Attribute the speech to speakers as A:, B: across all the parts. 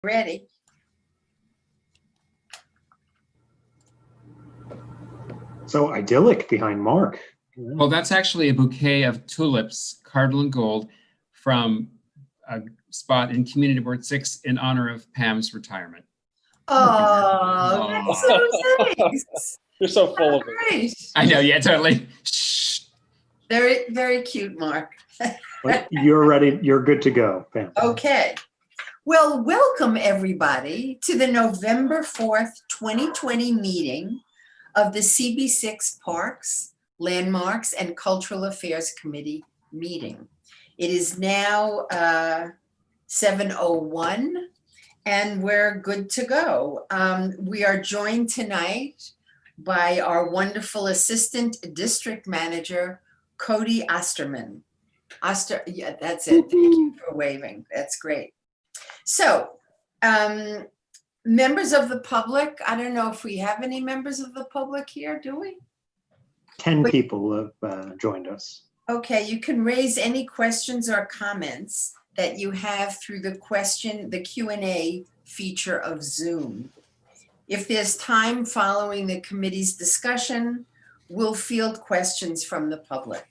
A: Ready.
B: So idyllic behind Mark.
C: Well, that's actually a bouquet of tulips, cardinal and gold, from a spot in Community Board 6 in honor of Pam's retirement.
A: Oh, that's so nice.
D: You're so full of it.
A: Great.
C: I know, yeah, totally. Shh.
A: Very, very cute, Mark.
B: But you're ready. You're good to go, Pam.
A: Okay. Well, welcome everybody to the November 4th, 2020 meeting of the CB6 Parks, Landmarks, and Cultural Affairs Committee meeting. It is now 7:01 and we're good to go. We are joined tonight by our wonderful Assistant District Manager, Cody Osterman. Yeah, that's it. Thank you for waving. That's great. So, members of the public, I don't know if we have any members of the public here, do we?
B: 10 people have joined us.
A: Okay, you can raise any questions or comments that you have through the Q&A feature of Zoom. If there's time following the committee's discussion, we'll field questions from the public.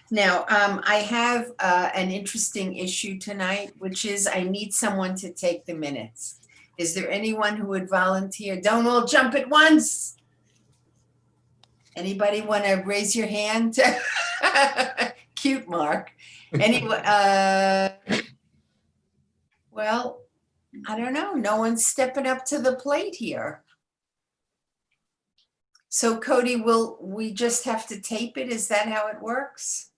A: Now, I have an interesting issue tonight, which is I need someone to take the minutes. Is there anyone who would volunteer? Don't all jump at once. Anybody want to raise your hand? Cute, Mark. Anyone? Well, I don't know. No one's stepping up to the plate here. So Cody, will we just have to tape it? Is that how it works?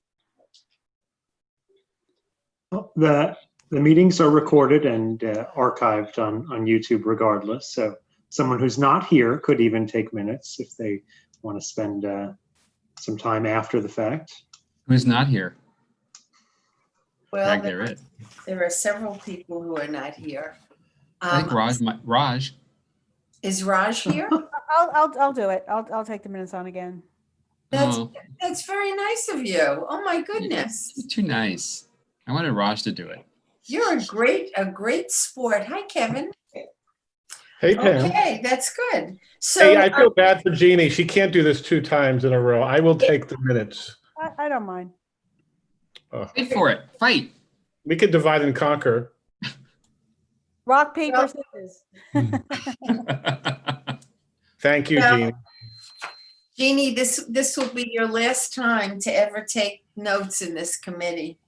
B: Well, the meetings are recorded and archived on YouTube regardless. So someone who's not here could even take minutes if they want to spend some time after the fact.
C: Who's not here?
A: Well,
C: There
A: there are several people who are not here.
C: I think Raj.
A: Is Raj here?
E: I'll do it. I'll take the minutes on again.
A: That's very nice of you. Oh my goodness.
C: It's too nice. I wanted Raj to do it.
A: You're a great sport. Hi, Kevin.
D: Hey, Pam.
A: Okay, that's good. So
D: Hey, I feel bad for Jeannie. She can't do this 2 times in a row. I will take the minutes.
E: I don't mind.
C: Fight for it. Fight.
D: We could divide and conquer.
E: Rock, paper, scissors.
D: Thank you,
A: Well,
D: Jeannie.
A: Jeannie, this will be your last time to ever take notes in this committee.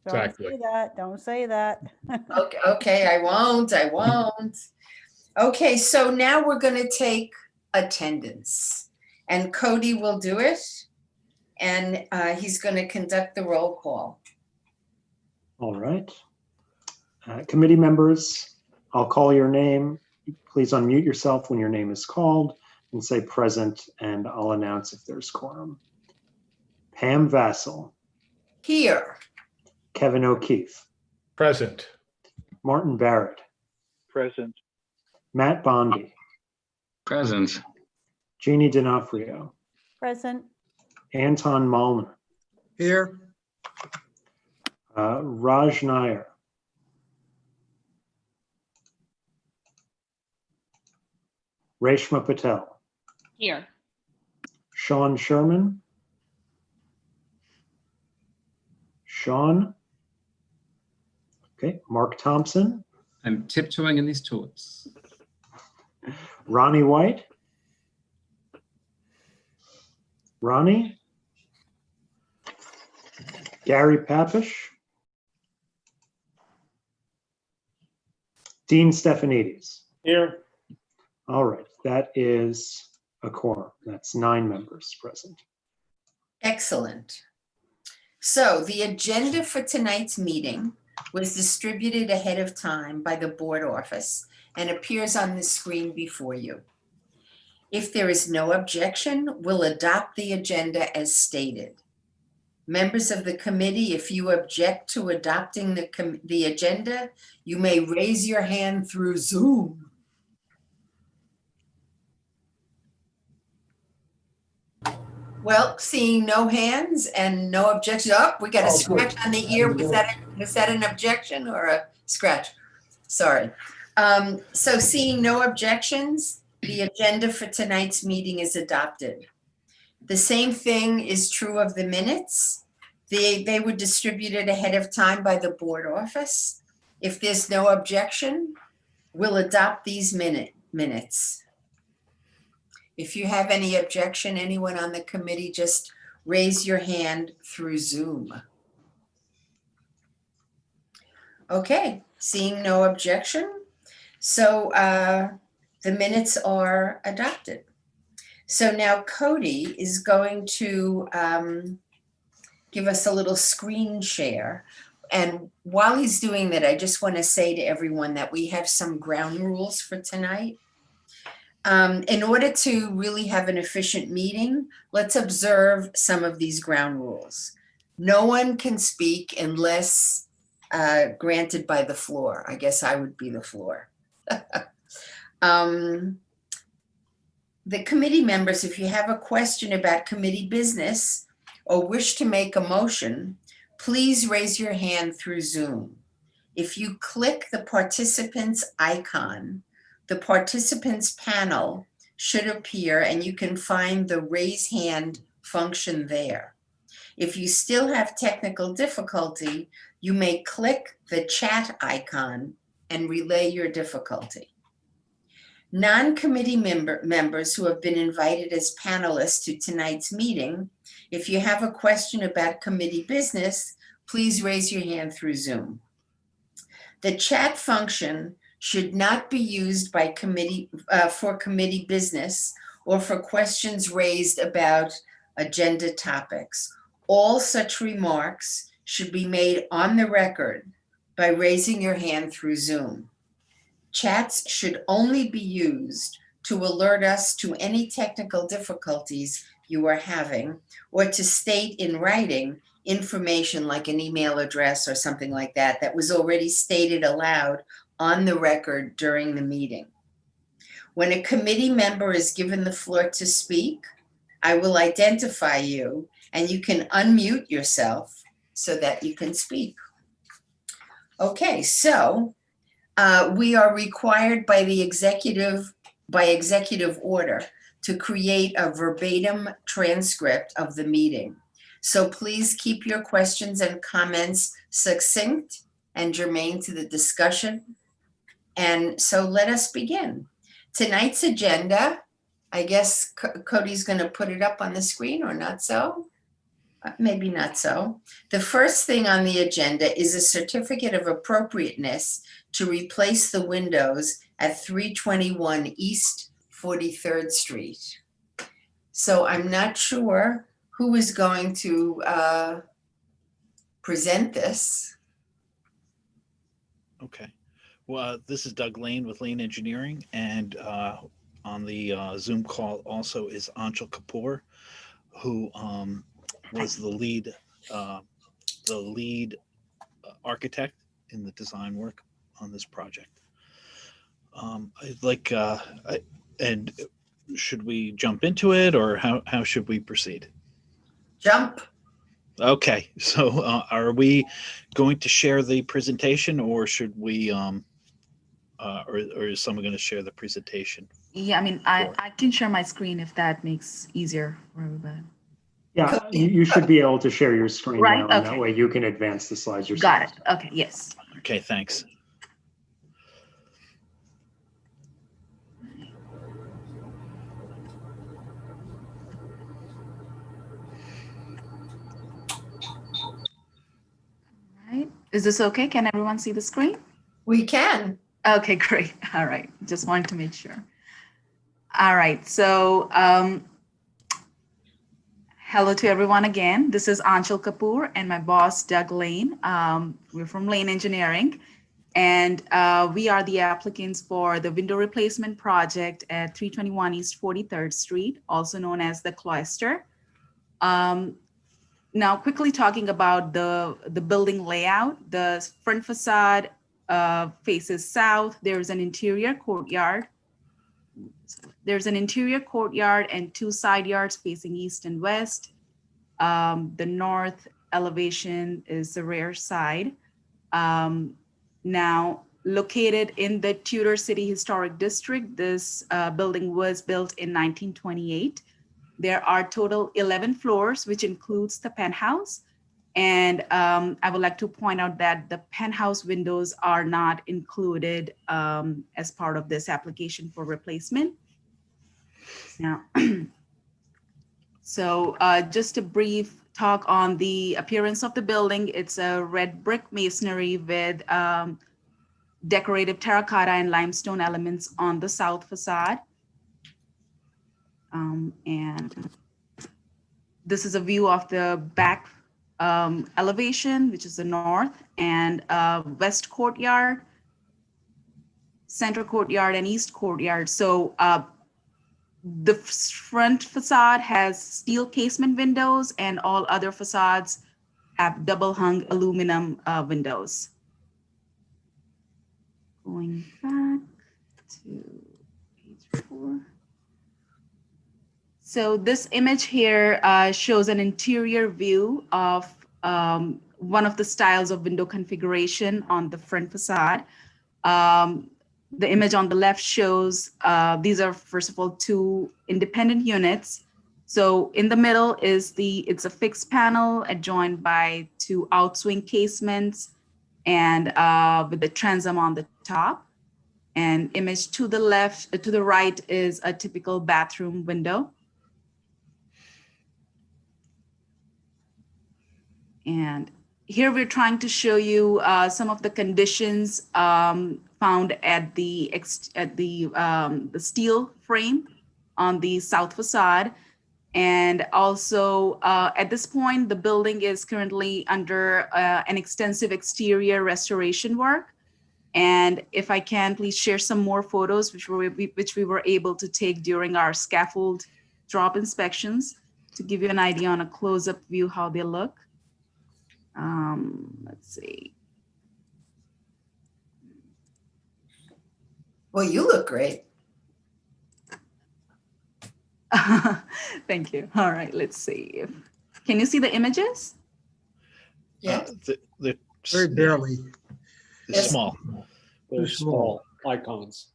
D: Exactly.
E: Don't say that.
A: Okay, I won't. Okay, so now we're going to take attendance, and Cody will do it, and he's going to conduct the roll call.
B: All right. Committee members, I'll call your name. Please unmute yourself when your name is called and say present, and I'll announce if there's quorum. Pam Vassell.
A: Here.
B: Kevin O'Keefe.
D: Present.
B: Martin Barrett.
F: Present.
B: Matt Bondi.
F: Present.
B: Jeannie D'Onofrio.
E: Present.
B: Anton Malner.
G: Here.
B: Raj Nair. Reshma Patel.
H: Here.
B: Sean Sherman. Sean. Okay, Mark Thompson.
C: I'm tiptoeing in these tulips.
B: Ronnie White. Ronnie. Gary Papish. Dean Stephanides.
D: Here.
B: All right, that is a quorum. That's 9 members present.
A: Excellent. So the agenda for tonight's meeting was distributed ahead of time by the board office and appears on the screen before you. If there is no objection, we'll adopt the agenda as stated. Members of the committee, if you object to adopting the agenda, you may raise your hand through Zoom. Well, seeing no hands and no objection, we got a scratch on the ear. Was that an objection or a scratch? Sorry. So seeing no objections, the agenda for tonight's meeting is adopted. The same thing is true of the minutes. They were distributed ahead of time by the board office. If there's no objection, we'll adopt these minutes. If you have any objection, anyone on the committee, just raise your hand through Zoom. Okay, seeing no objection. So the minutes are adopted. So now Cody is going to give us a little screen share. And while he's doing that, I just want to say to everyone that we have some ground rules for tonight. In order to really have an efficient meeting, let's observe some of these ground rules. No one can speak unless granted by the floor. I guess I would be the floor. The committee members, if you have a question about committee business or wish to make a motion, please raise your hand through Zoom. If you click the participants icon, the participants panel should appear and you can find the raise hand function there. If you still have technical difficulty, you may click the chat icon and relay your difficulty. Non-committee members who have been invited as panelists to tonight's meeting, if you have a question about committee business, please raise your hand through Zoom. The chat function should not be used by committee for committee business or for questions raised about agenda topics. All such remarks should be made on the record by raising your hand through Zoom. Chats should only be used to alert us to any technical difficulties you are having or to state in writing information like an email address or something like that that was already stated aloud on the record during the meeting. When a committee member is given the floor to speak, I will identify you and you can unmute yourself so that you can speak. Okay, so we are required by the executive order to create a verbatim transcript of the meeting. So please keep your questions and comments succinct and germane to the discussion. And so let us begin. Tonight's agenda, I guess Cody's going to put it up on the screen or not so? Maybe not so. The first thing on the agenda is a certificate of appropriateness to replace the windows at 321 East 43rd Street. So I'm not sure who is going to present this.
G: Okay. Well, this is Doug Lane with Lane Engineering, and on the Zoom call also is Anshul Kapoor, who was the lead architect in the design work on this project. I'd like, and should we jump into it, or how should we proceed?
A: Jump.
G: Okay, so are we going to share the presentation, or should we, or is someone going to share the presentation?
H: Yeah, I mean, I can share my screen if that makes easier for everybody.
B: Yeah, you should be able to share your screen
H: Right,
B: now, and
H: okay.
B: that way you can advance the slides yourself.
H: Got it. Okay, yes.
G: Okay, thanks.
H: All right. Is this okay? Can everyone see the screen?
A: We can.
H: Okay, great. All right. Just wanted to make sure. All right. So hello to everyone again. This is Anshul Kapoor and my boss, Doug Lane. We're from Lane Engineering, and we are the applicants for the window replacement project at 321 East 43rd Street, also known as the Cloister. Now, quickly talking about the building layout, the front facade faces south. There's an interior courtyard. There's an interior courtyard and two side yards facing east and west. The north elevation is the rear side. Now, located in the Tudor City Historic District. This building was built in 1928. There are total 11 floors, which includes the penthouse. And I would like to point out that the penthouse windows are not included as part of this application for replacement. Now, so just a brief talk on the appearance of the building. It's a red brick masonry with decorative terracotta and limestone elements on the south facade. And this is a view of the back elevation, which is the north, and west courtyard, center courtyard, and east courtyard. So the front facade has steel casement windows, and all other facades have double hung aluminum windows. Going back to page 4. So this image here shows an interior view of one of the styles of window configuration on the front facade. The image on the left shows these are, first of all, 2 independent units. So in the middle is it's a fixed panel adjoined by 2 outswing casements and with the transom on the top. And image to the left, to the right is a typical bathroom window. And here we're trying to show you some of the conditions found at the steel frame on the south facade. And also at this point, the building is currently under an extensive exterior restoration work. And if I can, please share some more photos which we were able to take during our scaffold drop inspections to give you an idea on a close-up view how they look. Let's see.
A: Well, you look great.
H: Thank you. All right, let's see. Can you see the images?
A: Yeah.
G: They're
I: Very barely.
G: they're small.
I: They're small icons.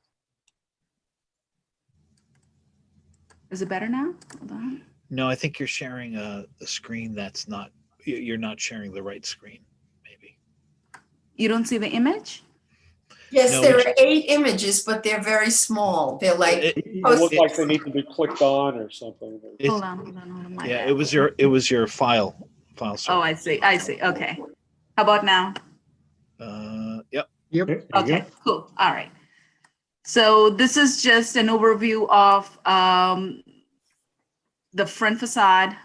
H: Is it better now? Hold on.
G: No, I think you're sharing a screen that's not, you're not sharing the right screen, maybe.
H: You don't see the image?
A: Yes,
G: No,
A: there
G: which-
A: are 8 images, but they're very small. They're like,
I: They look like they need to be clicked on or something.
H: Hold on. My
G: Yeah,
H: bad.
G: it was your file
H: Oh,
G: server.
H: I see. Okay. How about now?
G: Yep.
I: Yep.
B: There you
H: Okay,
B: go.
H: cool. All right. So this is just an overview of the front facade.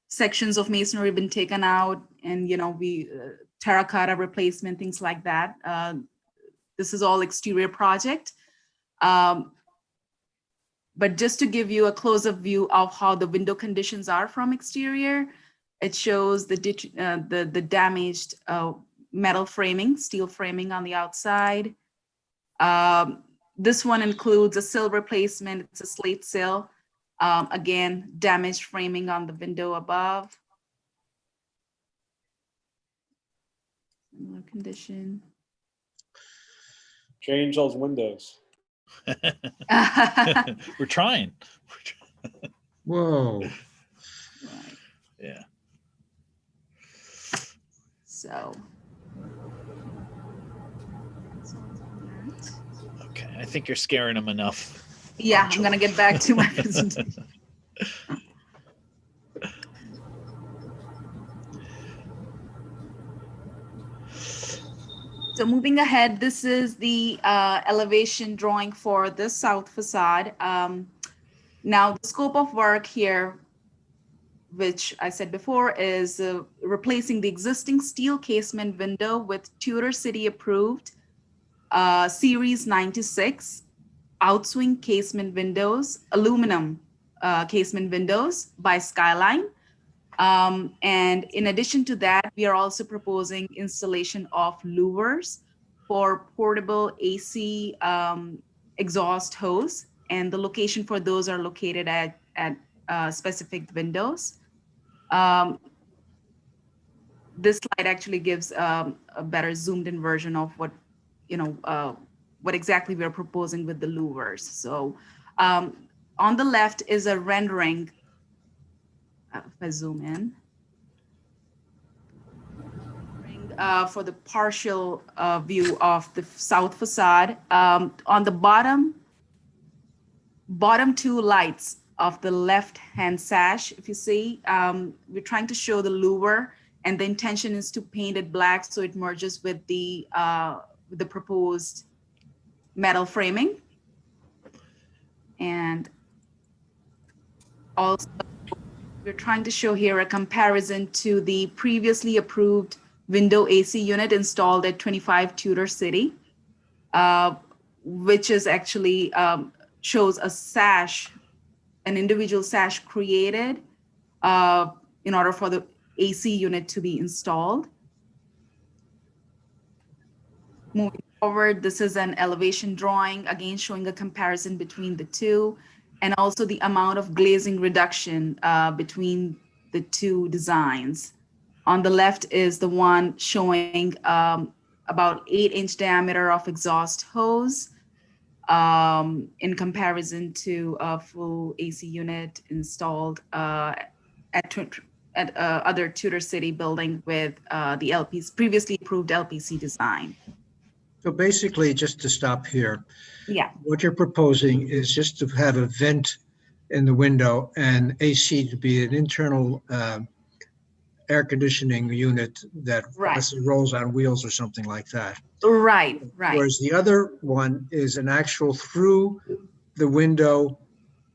H: Sections of masonry have been taken out, and we terracotta replacement, things like that. This is all exterior project. But just to give you a close-up view of how the window conditions are from exterior, it shows the damaged metal framing, steel framing on the outside. This one includes a sill replacement. It's a slate sill. Again, damaged framing on the window above. Similar condition.
I: Change those windows.
G: We're trying.
I: Whoa.
H: Right.
G: Yeah.
H: So.
G: Okay. I think you're scaring them enough.
H: Yeah, I'm gonna get back to my presentation. So moving ahead, this is the elevation drawing for the south facade. Now the scope of work here, which I said before, is replacing the existing steel casement window with Tudor City approved Series 96 outswing casement windows, aluminum casement windows by Skyline. And in addition to that, we are also proposing installation of louvers for portable AC exhaust hose. And the location for those are located at specific windows. This slide actually gives a better zoomed in version of what what exactly we're proposing with the louvers. So on the left is a rendering. If I zoom in. For the partial view of the south facade. On the bottom two lights of the left-hand sash, if you see, we're trying to show the louver, and the intention is to paint it black so it merges with the proposed metal framing. And also, we're trying to show here a comparison to the previously approved window AC unit installed at 25 Tudor City, which is actually shows a sash, an individual sash created in order for the AC unit to be installed. Moving forward, this is an elevation drawing, again showing a comparison between the two, and also the amount of glazing reduction between the two designs. On the left is the one showing about 8-inch diameter of exhaust hose in comparison to a full AC unit installed at other Tudor City building with the previously approved LPC design.
J: So basically, just to stop here,
H: Yeah.
J: what you're proposing is just to have a vent in the window and AC to be an internal air conditioning unit that rolls on wheels or something like that.
H: Right.
J: Whereas the other one is an actual through the window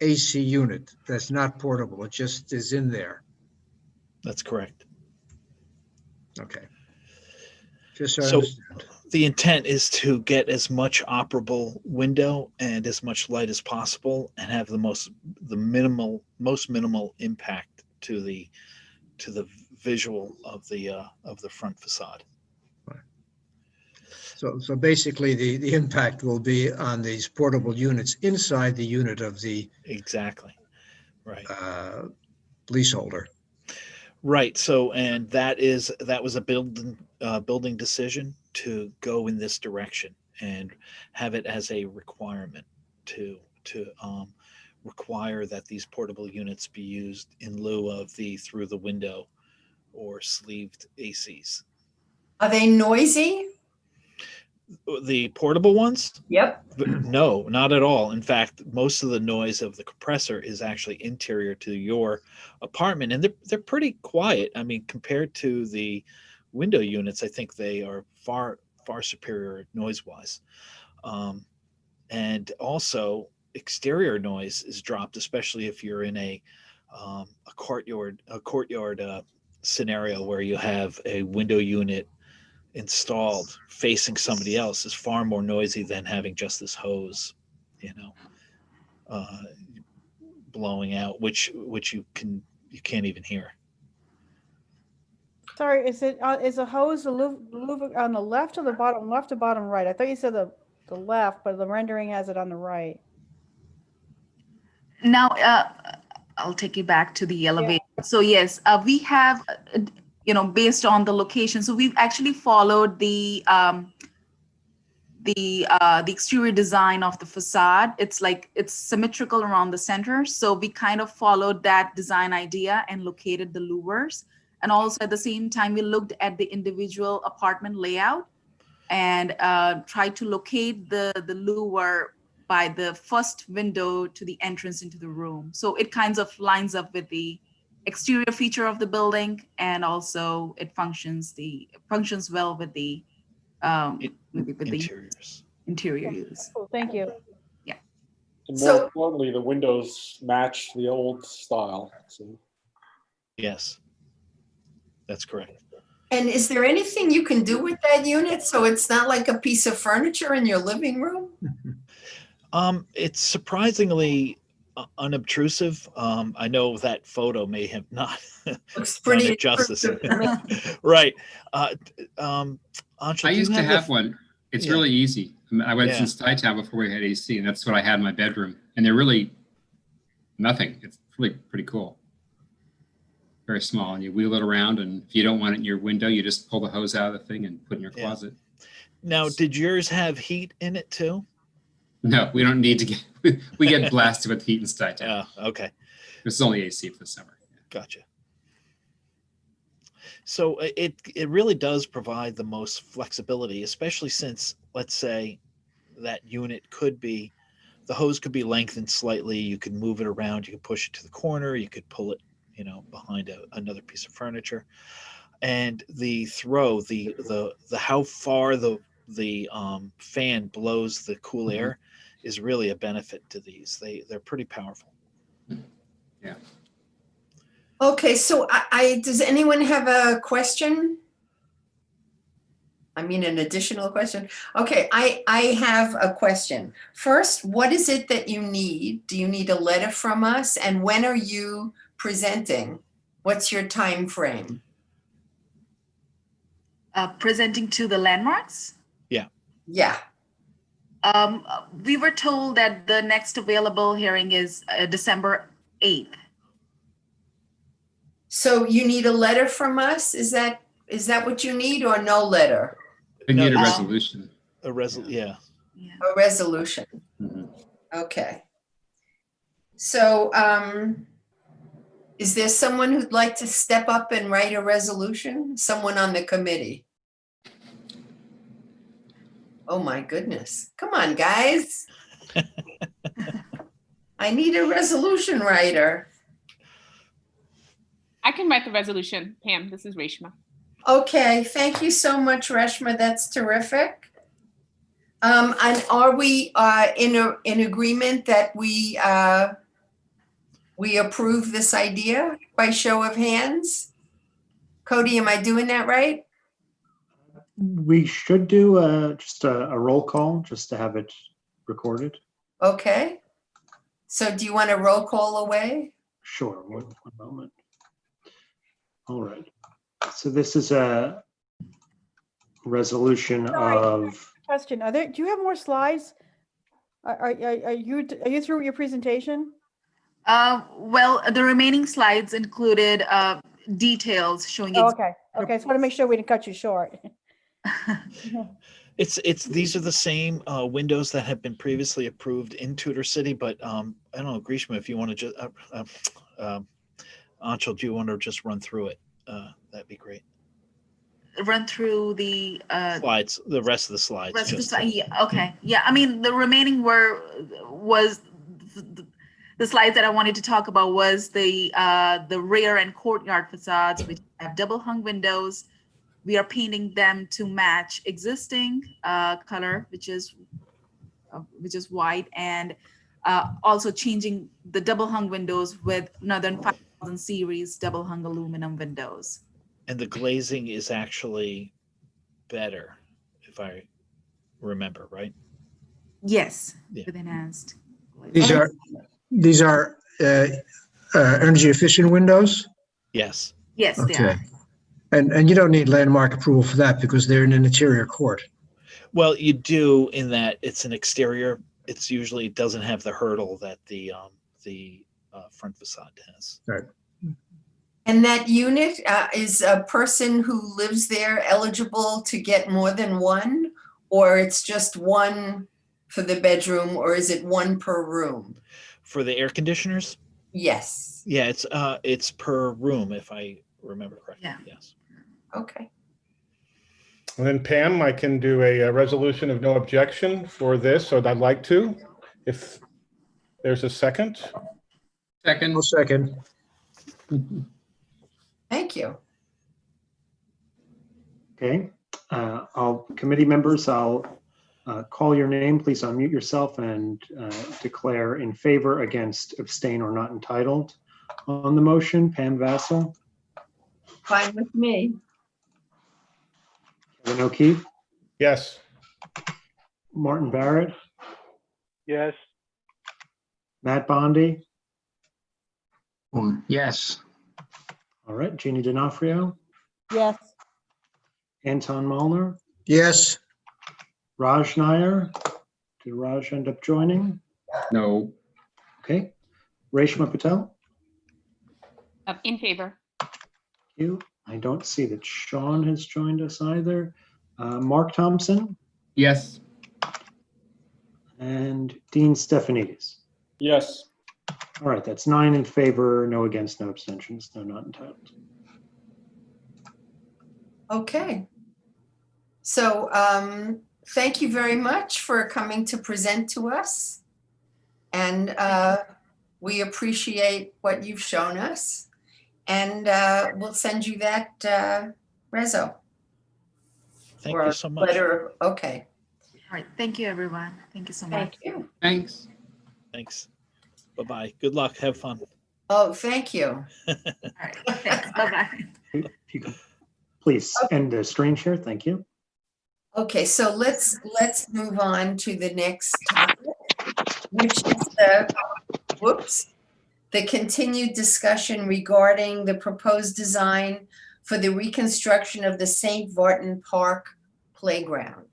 J: AC unit that's not portable. It just is in there.
G: That's correct.
J: Okay. Just so I
G: So
J: understand.
G: the intent is to get as much operable window and as much light as possible, and have the most minimal impact to the visual of the front facade.
J: So basically, the impact will be on these portable units inside the unit of the
G: Exactly. Right.
J: leaseholder.
G: Right. So, and that was a building decision to go in this direction and have it as a requirement to require that these portable units be used in lieu of the through the window or sleeved ACs.
A: Are they noisy?
G: The portable ones?
A: Yep.
G: No, not at all. In fact, most of the noise of the compressor is actually interior to your apartment, and they're pretty quiet. I mean, compared to the window units, I think they are far superior noise-wise. And also, exterior noise is dropped, especially if you're in a courtyard scenario where you have a window unit installed facing somebody else, is far more noisy than having just this hose, blowing out, which you can't even hear.
E: Sorry, is a hose the louver on the left or the bottom left or bottom right? I thought you said the left, but the rendering has it on the right.
H: Now, I'll take you back to the elevator. Yeah. So yes, we have, based on the location. So we've actually followed the exterior design of the facade. It's symmetrical around the center. So we kind of followed that design idea and located the louvers. And also at the same time, we looked at the individual apartment layout and tried to locate the louver by the first window to the entrance into the room. So it kind of lines up with the exterior feature of the building, and also it functions well with the
G: interiors.
H: Interior use.
E: Cool, thank you.
H: Yeah.
I: And more importantly, the windows match the old style. So.
G: Yes, that's correct.
A: And is there anything you can do with that unit so it's not like a piece of furniture in your living room?
G: It's surprisingly unobtrusive. I know that photo may have not
A: Looks pretty
G: done it justice. Right. Anshu,
C: I used to have one. It's really easy. I went to Skytown before we had AC, and that's what I had in my bedroom. And they're really nothing. It's really pretty cool. Very small, and you wheel it around, and if you don't want it in your window, you just pull the hose out of the thing and put it in your closet.
G: Now, did yours have heat in it too?
C: No, we don't need to get, we get blasted with heat and sky tap.
G: Oh, okay.
C: This is only AC for the summer.
G: Gotcha. So it really does provide the most flexibility, especially since, let's say, that unit could be, the hose could be lengthened slightly. You could move it around. You could push it to the corner. You could pull it, behind another piece of furniture. And the throw, the how far the fan blows the cool air is really a benefit to these. They're pretty powerful.
C: Yeah.
A: Okay, so does anyone have a question? I mean, an additional question? Okay, I have a question. First, what is it that you need? Do you need a letter from us? And when are you presenting? What's your time frame?
H: Presenting to the landmarks?
A: Yeah.
H: We were told that the next available hearing is December 8th.
A: So you need a letter from us? Is that what you need, or no letter?
C: We need a
H: No.
C: resolution.
G: Yeah.
A: A resolution.
C: Mhm.
A: Okay. So is there someone who'd like to step up and write a resolution? Someone on the committee? Oh my goodness. Come on, guys. I need a resolution writer.
K: I can write the resolution, Pam. This is Reshma.
A: Okay, thank you so much, Reshma. That's terrific. And are we in agreement that we approve this idea by show of hands? Cody, am I doing that right?
B: We should do just a roll call, just to have it recorded.
A: Okay. So do you want a roll call away?
B: Sure, one moment. All right. So this is a resolution of,
E: Question, do you have more slides? Are you through with your presentation?
H: Well, the remaining slides included details showing.
E: Oh, okay. Okay, just want to make sure we didn't cut you short.
G: These are the same windows that have been previously approved in Tudor City, but I don't know, Grishma, if you want to just, Anshul, do you want to just run through it? That'd be great.
H: Run through the
G: Slides, the rest of the slides.
H: Yeah, okay. Yeah, I mean, the remaining was the slides that I wanted to talk about was the rear and courtyard facades, which have double hung windows. We are painting them to match existing color, which is white, and also changing the double hung windows with Northern 5000 series double hung aluminum windows.
G: And the glazing is actually better, if I remember right.
H: Yes,
G: Yeah.
H: with enhanced.
J: These are energy efficient windows?
G: Yes.
H: Yes, they
J: Okay.
H: are.
J: And you don't need landmark approval for that because they're in an interior court.
G: Well, you do in that it's an exterior. It's usually doesn't have the hurdle that the front facade has.
J: Right.
A: And that unit, is a person who lives there eligible to get more than one? Or it's just one for the bedroom, or is it one per room?
G: For the air conditioners?
A: Yes.
G: Yeah, it's per room, if I remember correctly.
H: Yeah.
G: Yes.
A: Okay.
D: And then Pam, I can do a resolution of no objection for this, so I'd like to, if there's a second.
C: Second.
J: No second.
A: Thank you.
B: okay. Committee members, I'll call your name. Please unmute yourself and declare in favor, against, abstain, or not entitled on the motion. Pam Vassal,
A: Fine with me.
B: Kevin O'Keefe,
D: Yes.
B: Martin Barrett,
F: Yes.
B: Matt Bondi.
F: Yes.
B: All right, Jeannie D'Onofrio,
E: Yes.
B: Anton Mullner,
J: Yes.
B: Raj Nair. Did Raj end up joining?
C: No.
B: Okay. Reshma Patel.
K: In favor.
B: You. I don't see that Sean has joined us either. Mark Thompson.
C: Yes.
B: And Dean Stefanidis.
I: Yes.
B: All right, that's 9 in favor, no against, no abstentions, no not entitled.
A: Okay. So thank you very much for coming to present to us. And we appreciate what you've shown us. And we'll send you that reso.
G: Thank
A: or
G: you so much.
A: Letter. Okay.
H: All right. Thank you, everyone. Thank you so much.
A: Thank you.
C: Thanks.
G: Thanks. Bye-bye. Good luck. Have fun.
A: Oh, thank you.
H: All right. Thanks. Bye-bye.
B: If you could please end the screen share, thank you.
A: Okay, so let's move on to the next topic, which is the continued discussion regarding the proposed design for the reconstruction of the St. Vartan Park playground.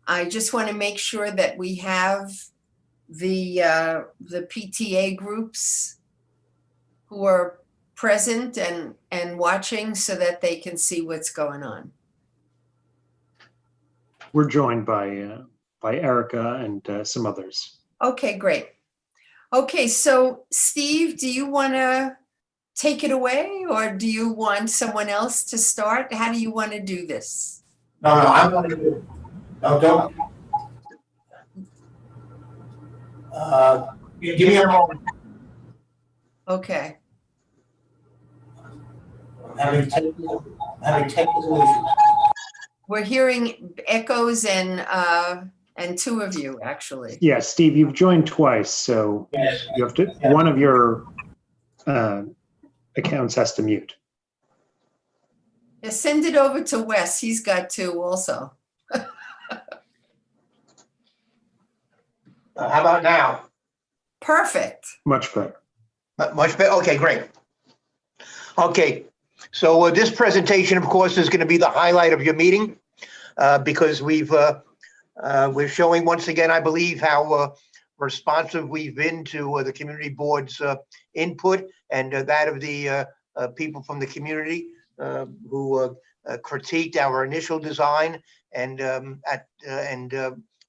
A: I just want to make sure that we have the PTA groups who are present and watching so that they can see what's going on.
B: We're joined by Erica and some others.
A: Okay, great. Okay, so Steve, do you want to take it away or do you want someone else to start? How do you want to do this?
L: No, I'm going to do it. No, don't. Give me a moment.
A: Okay.
L: Having technical issues.
A: We're hearing echoes and two of you actually.
B: Yeah, Steve, you've joined twice, so
L: Yes.
B: you have to. One of your accounts has to mute.
A: Yeah, send it over to Wes. He's got two also.
L: How about now?
A: Perfect.
B: Much better.
L: Much better. Okay, great. Okay, so this presentation, of course, is going to be the highlight of your meeting because we're showing once again, I believe, how responsive we've been to the community board's input and that of the people from the community who critiqued our initial design, and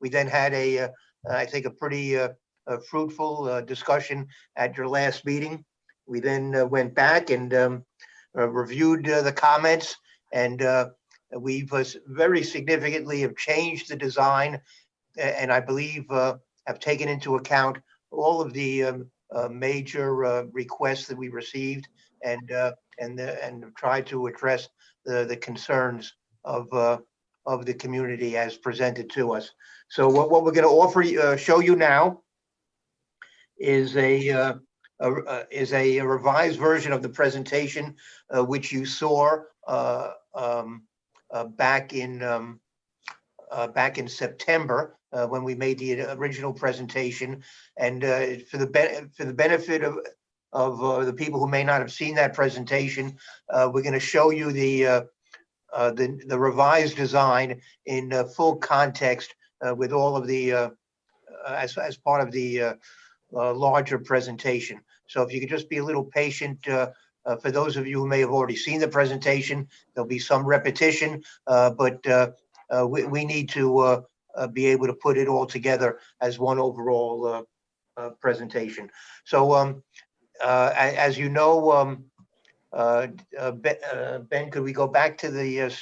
L: we then had I think a pretty fruitful discussion at your last meeting. We then went back and reviewed the comments, and we've very significantly have changed the design, and I believe have taken into account all of the major requests that we received, and tried to address the concerns of the community as presented to us. So what we're going to offer, show you now, is a revised version of the presentation, which you saw back in September when we made the original presentation. And for the benefit of the people who may not have seen that presentation, we're going to show you the revised design in full context with all of the as part of the larger presentation. So if you could just be a little patient, for those of you who may have already seen the presentation, there'll be some repetition, but we need to be able to put it all together as one overall presentation. So as you know, Ben, could we go back to the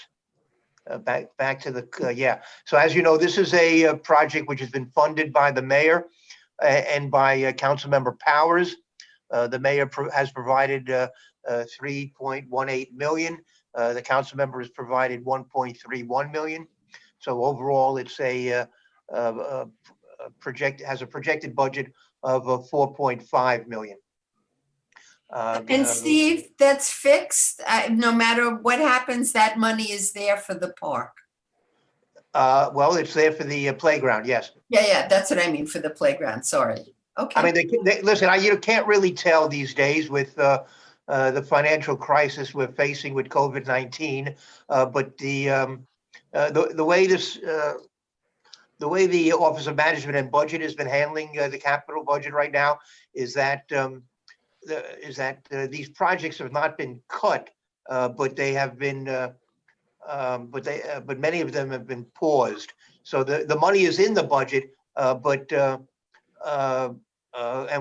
L: back to the yeah. So as you know, this is a project which has been funded by the mayor and by Councilmember Powers. The mayor has provided 3.18 million. The council member has provided 1.31 million. So overall, it's has a projected budget of 4.5 million.
A: And Steve, that's fixed. No matter what happens, that money is there for the park.
L: Well, it's there for the playground, yes.
A: Yeah, that's what I mean, for the playground. Sorry. Okay.
L: I mean, they listen. You can't really tell these days with the financial crisis we're facing with COVID-19. But the way the Office of Management and Budget has been handling the capital budget right now is that these projects have not been cut, but they have been, but many of them have been paused. So the money is in the budget, and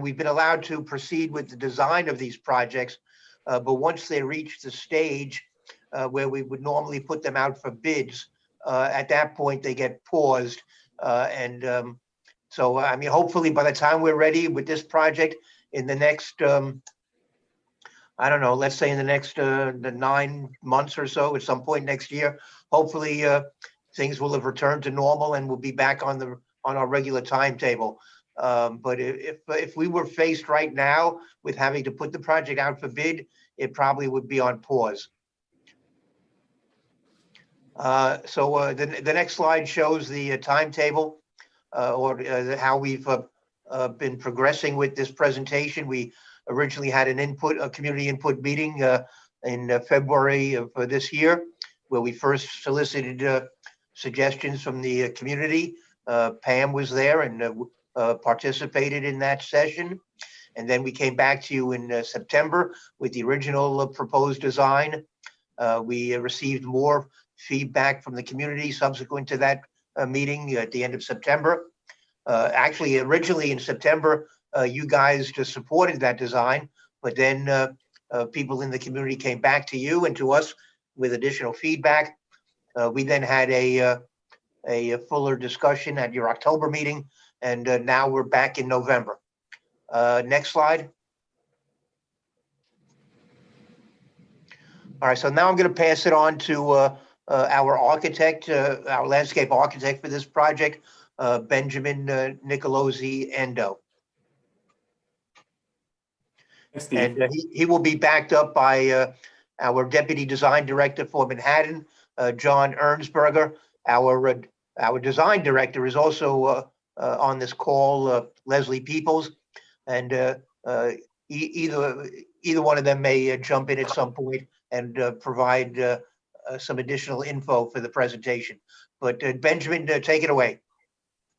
L: we've been allowed to proceed with the design of these projects. But once they reach the stage where we would normally put them out for bids, at that point they get paused. So, I mean, hopefully by the time we're ready with this project in the next, I don't know, let's say in the next the 9 months or so, at some point next year, hopefully things will have returned to normal and we'll be back on our regular timetable. But if we were faced right now with having to put the project out for bid, it probably would be on pause. So the next slide shows the timetable or how we've been progressing with this presentation. We originally had a community input meeting in February of this year, where we first solicited suggestions from the community. Pam was there and participated in that session. And then we came back to you in September with the original proposed design. We received more feedback from the community subsequent to that meeting at the end of September. Actually, originally in September, you guys just supported that design, but then people in the community came back to you and to us with additional feedback. We then had a fuller discussion at your October meeting, and now we're back in November. Next slide. All right, so now I'm going to pass it on to our architect, our landscape architect for this project, Benjamin Nicolosi Endo. And he will be backed up by our Deputy Design Director for Manhattan, John Ernsberger. Our Design Director is also on this call, Leslie Peoples. And either one of them may jump in at some point and provide some additional info for the presentation. But Benjamin, take it away.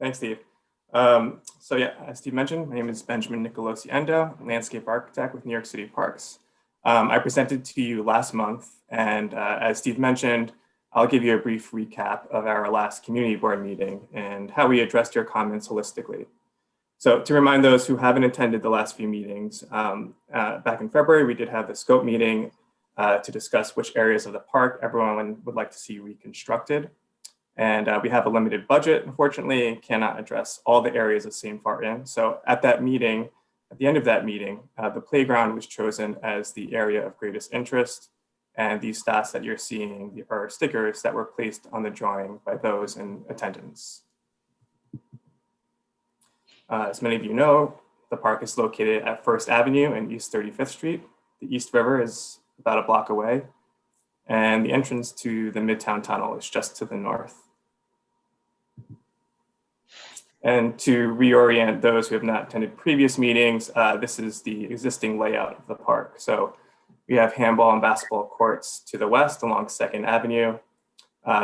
M: Thanks, Steve. So yeah, as Steve mentioned, my name is Benjamin Nicolosi Endo, landscape architect with New York City Parks. I presented to you last month, and as Steve mentioned, I'll give you a brief recap of our last community board meeting and how we addressed your comments holistically. So to remind those who haven't attended the last few meetings, back in February, we did have the scope meeting to discuss which areas of the park everyone would like to see reconstructed. And we have a limited budget, unfortunately, and cannot address all the areas of St. Farton. So at that meeting, at the end of that meeting, the playground was chosen as the area of greatest interest. And these stats that you're seeing are stickers that were placed on the drawing by those in attendance. As many of you know, the park is located at First Avenue and East 35th Street. The East River is about a block away, and the entrance to the Midtown Tunnel is just to the north. And to reorient those who have not attended previous meetings, this is the existing layout of the park. So we have handball and basketball courts to the west along 2nd Avenue.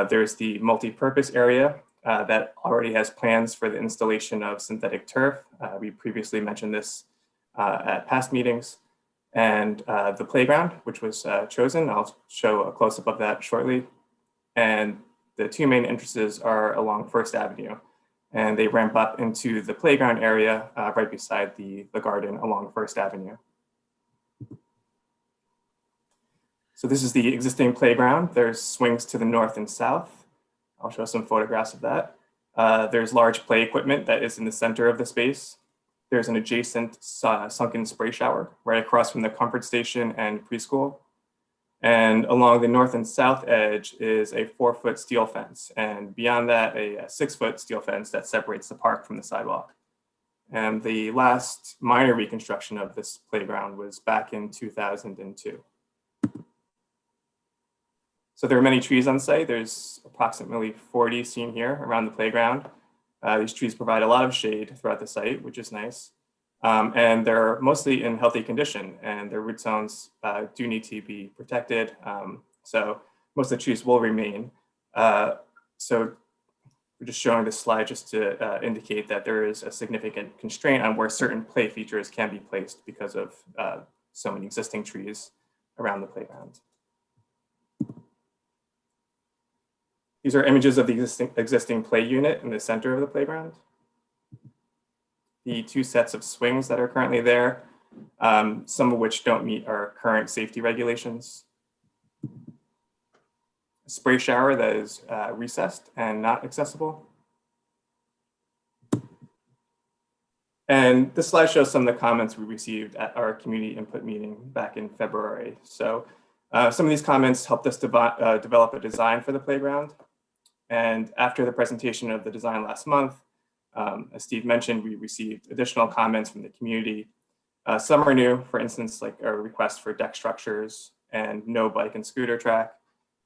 M: There's the multi-purpose area that already has plans for the installation of synthetic turf. We previously mentioned this at past meetings. And the playground, which was chosen. I'll show a close-up of that shortly. And the two main entrances are along First Avenue, and they ramp up into the playground area right beside the garden along First Avenue. So this is the existing playground. There's swings to the north and south. I'll show some photographs of that. There's large play equipment that is in the center of the space. There's an adjacent sunken spray shower right across from the comfort station and preschool. And along the north and south edge is a 4-foot steel fence. And beyond that, a 6-foot steel fence that separates the park from the sidewalk. And the last minor reconstruction of this playground was back in 2002. So there are many trees on site. There's approximately 40 seen here around the playground. These trees provide a lot of shade throughout the site, which is nice. And they're mostly in healthy condition, and their root zones do need to be protected. So most of the trees will remain. So we're just showing this slide just to indicate that there is a significant constraint on where certain play features can be placed because of so many existing trees around the playground. These are images of the existing play unit in the center of the playground. The 2 sets of swings that are currently there, some of which don't meet our current safety regulations. A spray shower that is recessed and not accessible. And this slide shows some of the comments we received at our community input meeting back in February. So some of these comments helped us develop a design for the playground. And after the presentation of the design last month, as Steve mentioned, we received additional comments from the community. Some are new, for instance, like a request for deck structures and no bike and scooter track.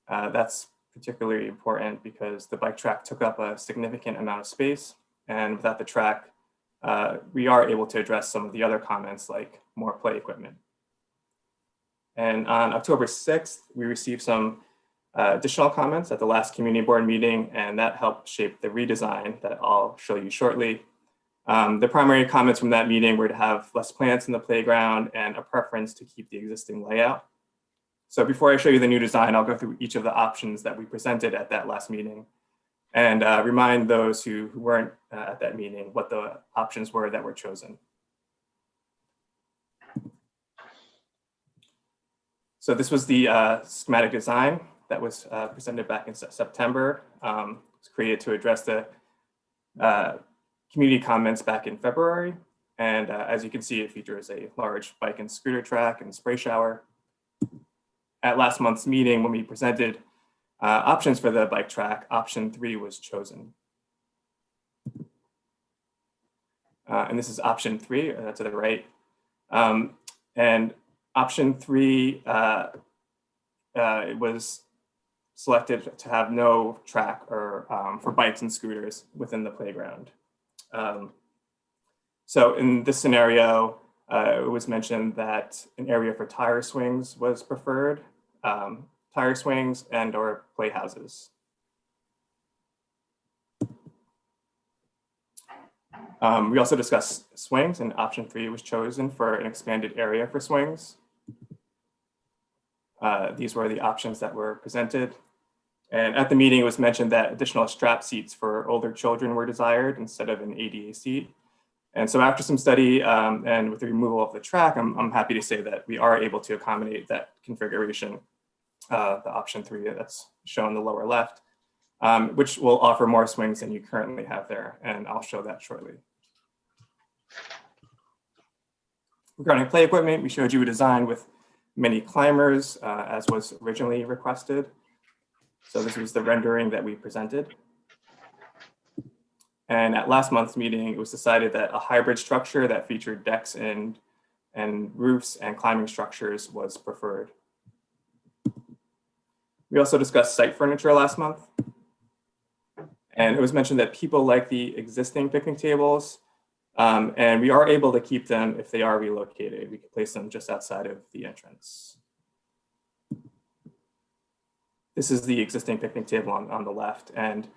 M: That's particularly important because the bike track took up a significant amount of space, and without the track, we are able to address some of the other comments like more play equipment. And on October 6th, we received some additional comments at the last community board meeting, and that helped shape the redesign that I'll show you shortly. The primary comments from that meeting were to have less plants in the playground and a preference to keep the existing layout. So before I show you the new design, I'll go through each of the options that we presented at that last meeting and remind those who weren't at that meeting what the options were that were chosen. So this was the schematic design that was presented back in September. It was created to address the community comments back in February. And as you can see, it features a large bike and scooter track and spray shower. At last month's meeting, when we presented options for the bike track, option 3 was chosen. And this is option 3, to the right. And option 3 it was selected to have no track or for bikes and scooters within the playground. So in this scenario, it was mentioned that an area for tire swings was preferred, tire swings and or playhouses. We also discussed swings, and option 3 was chosen for an expanded area for swings. These were the options that were presented. And at the meeting, it was mentioned that additional strap seats for older children were desired instead of an ADA seat. And so after some study and with the removal of the track, I'm happy to say that we are able to accommodate that configuration, the option 3 that's shown in the lower left, which will offer more swings than you currently have there. And I'll show that shortly. Regarding play equipment, we showed you a design with many climbers as was originally requested. So this was the rendering that we presented. And at last month's meeting, it was decided that a hybrid structure that featured decks and roofs and climbing structures was preferred. We also discussed site furniture last month. And it was mentioned that people like the existing picnic tables, and we are able to keep them if they are relocated. We could place them just outside of the entrance. This is the existing picnic table on the left. And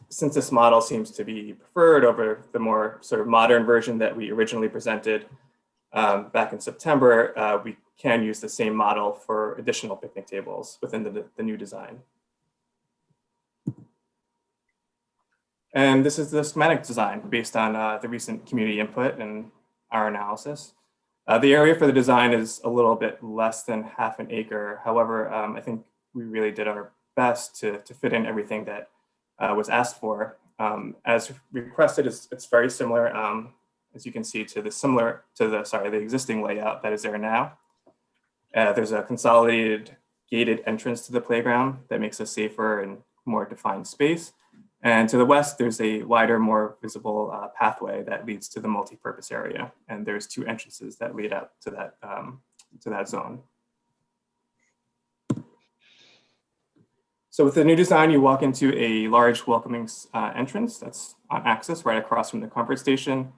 M: since this model seems to be preferred over the more sort of modern version that we originally presented back in September, we can use the same model for additional picnic tables within the new design. And this is the schematic design based on the recent community input and our analysis. The area for the design is a little bit less than half an acre. However, I think we really did our best to fit in everything that was asked for. As requested, it's very similar, as you can see, to the existing layout that is there now. There's a consolidated gated entrance to the playground that makes a safer and more defined space. And to the west, there's a wider, more visible pathway that leads to the multi-purpose area. And there's 2 entrances that lead out to that zone. So with the new design, you walk into a large welcoming entrance that's on axis right across from the comfort station.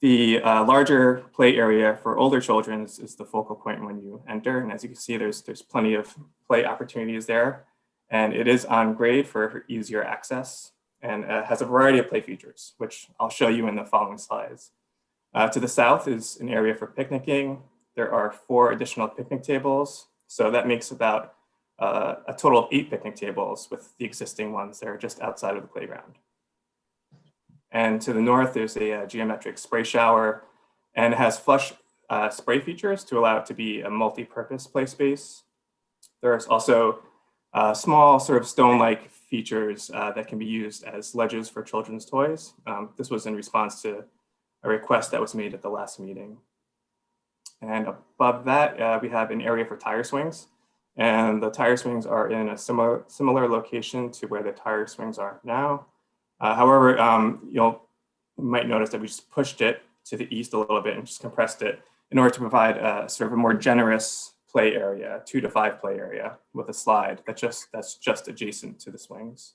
M: The larger play area for older children is the focal point when you enter. And as you can see, there's plenty of play opportunities there. And it is on grade for easier access and has a variety of play features, which I'll show you in the following slides. To the south is an area for picnicking. There are 4 additional picnic tables. So that makes about a total of 8 picnic tables with the existing ones that are just outside of the playground. And to the north, there's a geometric spray shower and has flush spray features to allow it to be a multi-purpose play space. There's also small sort of stone-like features that can be used as ledges for children's toys. This was in response to a request that was made at the last meeting. And above that, we have an area for tire swings. And the tire swings are in a similar location to where the tire swings are now. However, you might notice that we just pushed it to the east a little bit and just compressed it in order to provide a sort of a more generous play area, 2 to 5 play area with a slide that's just adjacent to the swings.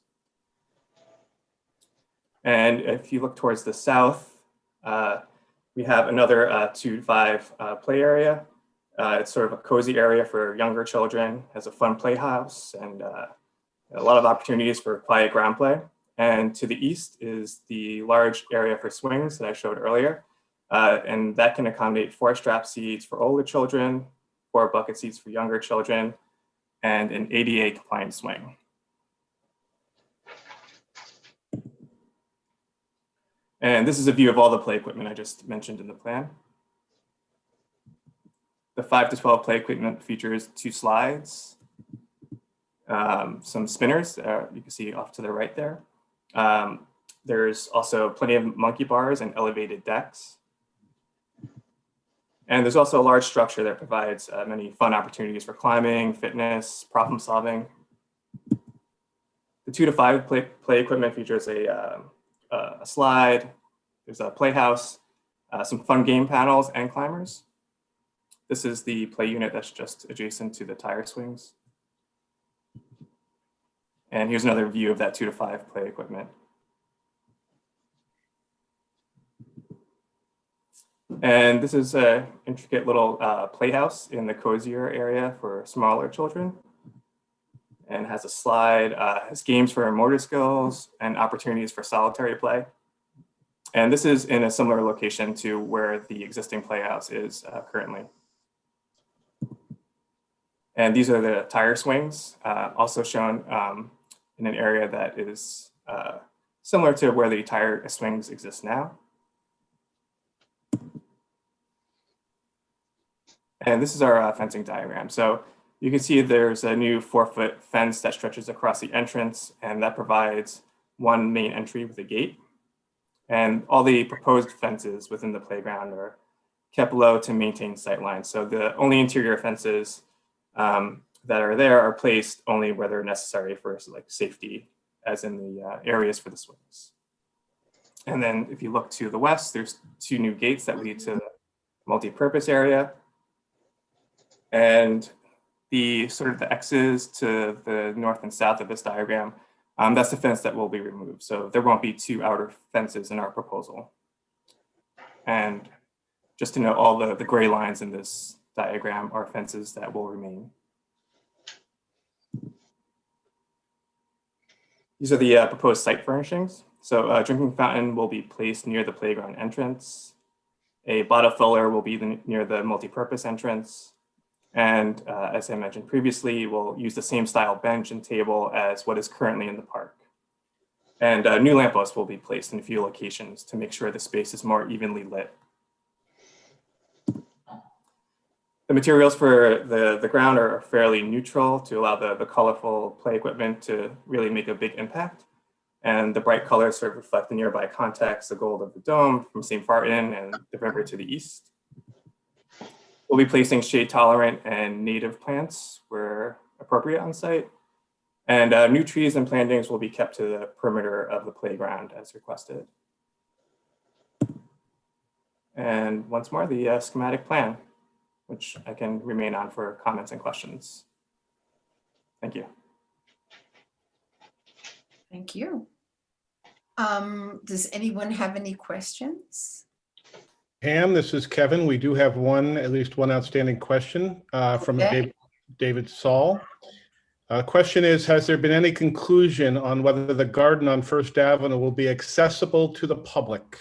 M: And if you look towards the south, we have another 2 to 5 play area. It's sort of a cozy area for younger children, has a fun playhouse and a lot of opportunities for quiet ground play. And to the east is the large area for swings that I showed earlier. And that can accommodate 4 strap seats for older children, 4 bucket seats for younger children, and an ADA compliant swing. And this is a view of all the play equipment I just mentioned in the plan. The 5 to 12 play equipment features 2 slides, some spinners you can see off to the right there. There's also plenty of monkey bars and elevated decks. And there's also a large structure that provides many fun opportunities for climbing, fitness, problem solving. The 2 to 5 play equipment features a slide, there's a playhouse, some fun game panels and climbers. This is the play unit that's just adjacent to the tire swings. And here's another view of that 2 to 5 play equipment. And this is an intricate little playhouse in the cozier area for smaller children. And has a slide, has games for motor skills and opportunities for solitary play. And this is in a similar location to where the existing playhouse is currently. And these are the tire swings, also shown in an area that is similar to where the tire swings exist now. And this is our fencing diagram. So you can see there's a new 4-foot fence that stretches across the entrance, and that provides one main entry with a gate. And all the proposed fences within the playground are kept low to maintain sight lines. So the only interior fences that are there are placed only where they're necessary for like safety, as in the areas for the swings. And then if you look to the west, there's 2 new gates that lead to the multi-purpose area. And the sort of the X's to the north and south of this diagram, that's the fence that will be removed. So there won't be 2 outer fences in our proposal. And just to note, all the gray lines in this diagram are fences that will remain. These are the proposed site furnishings. So a drinking fountain will be placed near the playground entrance. A bottle filler will be near the multi-purpose entrance. And as I mentioned previously, we'll use the same style bench and table as what is currently in the park. And new lampposts will be placed in a few locations to make sure the space is more evenly lit. The materials for the ground are fairly neutral to allow the colorful play equipment to really make a big impact. And the bright colors sort of reflect the nearby context, the gold of the dome from St. Farton and the river to the east. We'll be placing shade tolerant and native plants where appropriate on site. And new trees and plantings will be kept to the perimeter of the playground as requested. And once more, the schematic plan, which I can remain on for comments and questions. Thank you.
A: Thank you. Does anyone have any questions?
D: Pam, this is Kevin. We do have at least one outstanding question from David Saul. Question is, has there been any conclusion on whether the garden on First Avenue will be accessible to the public?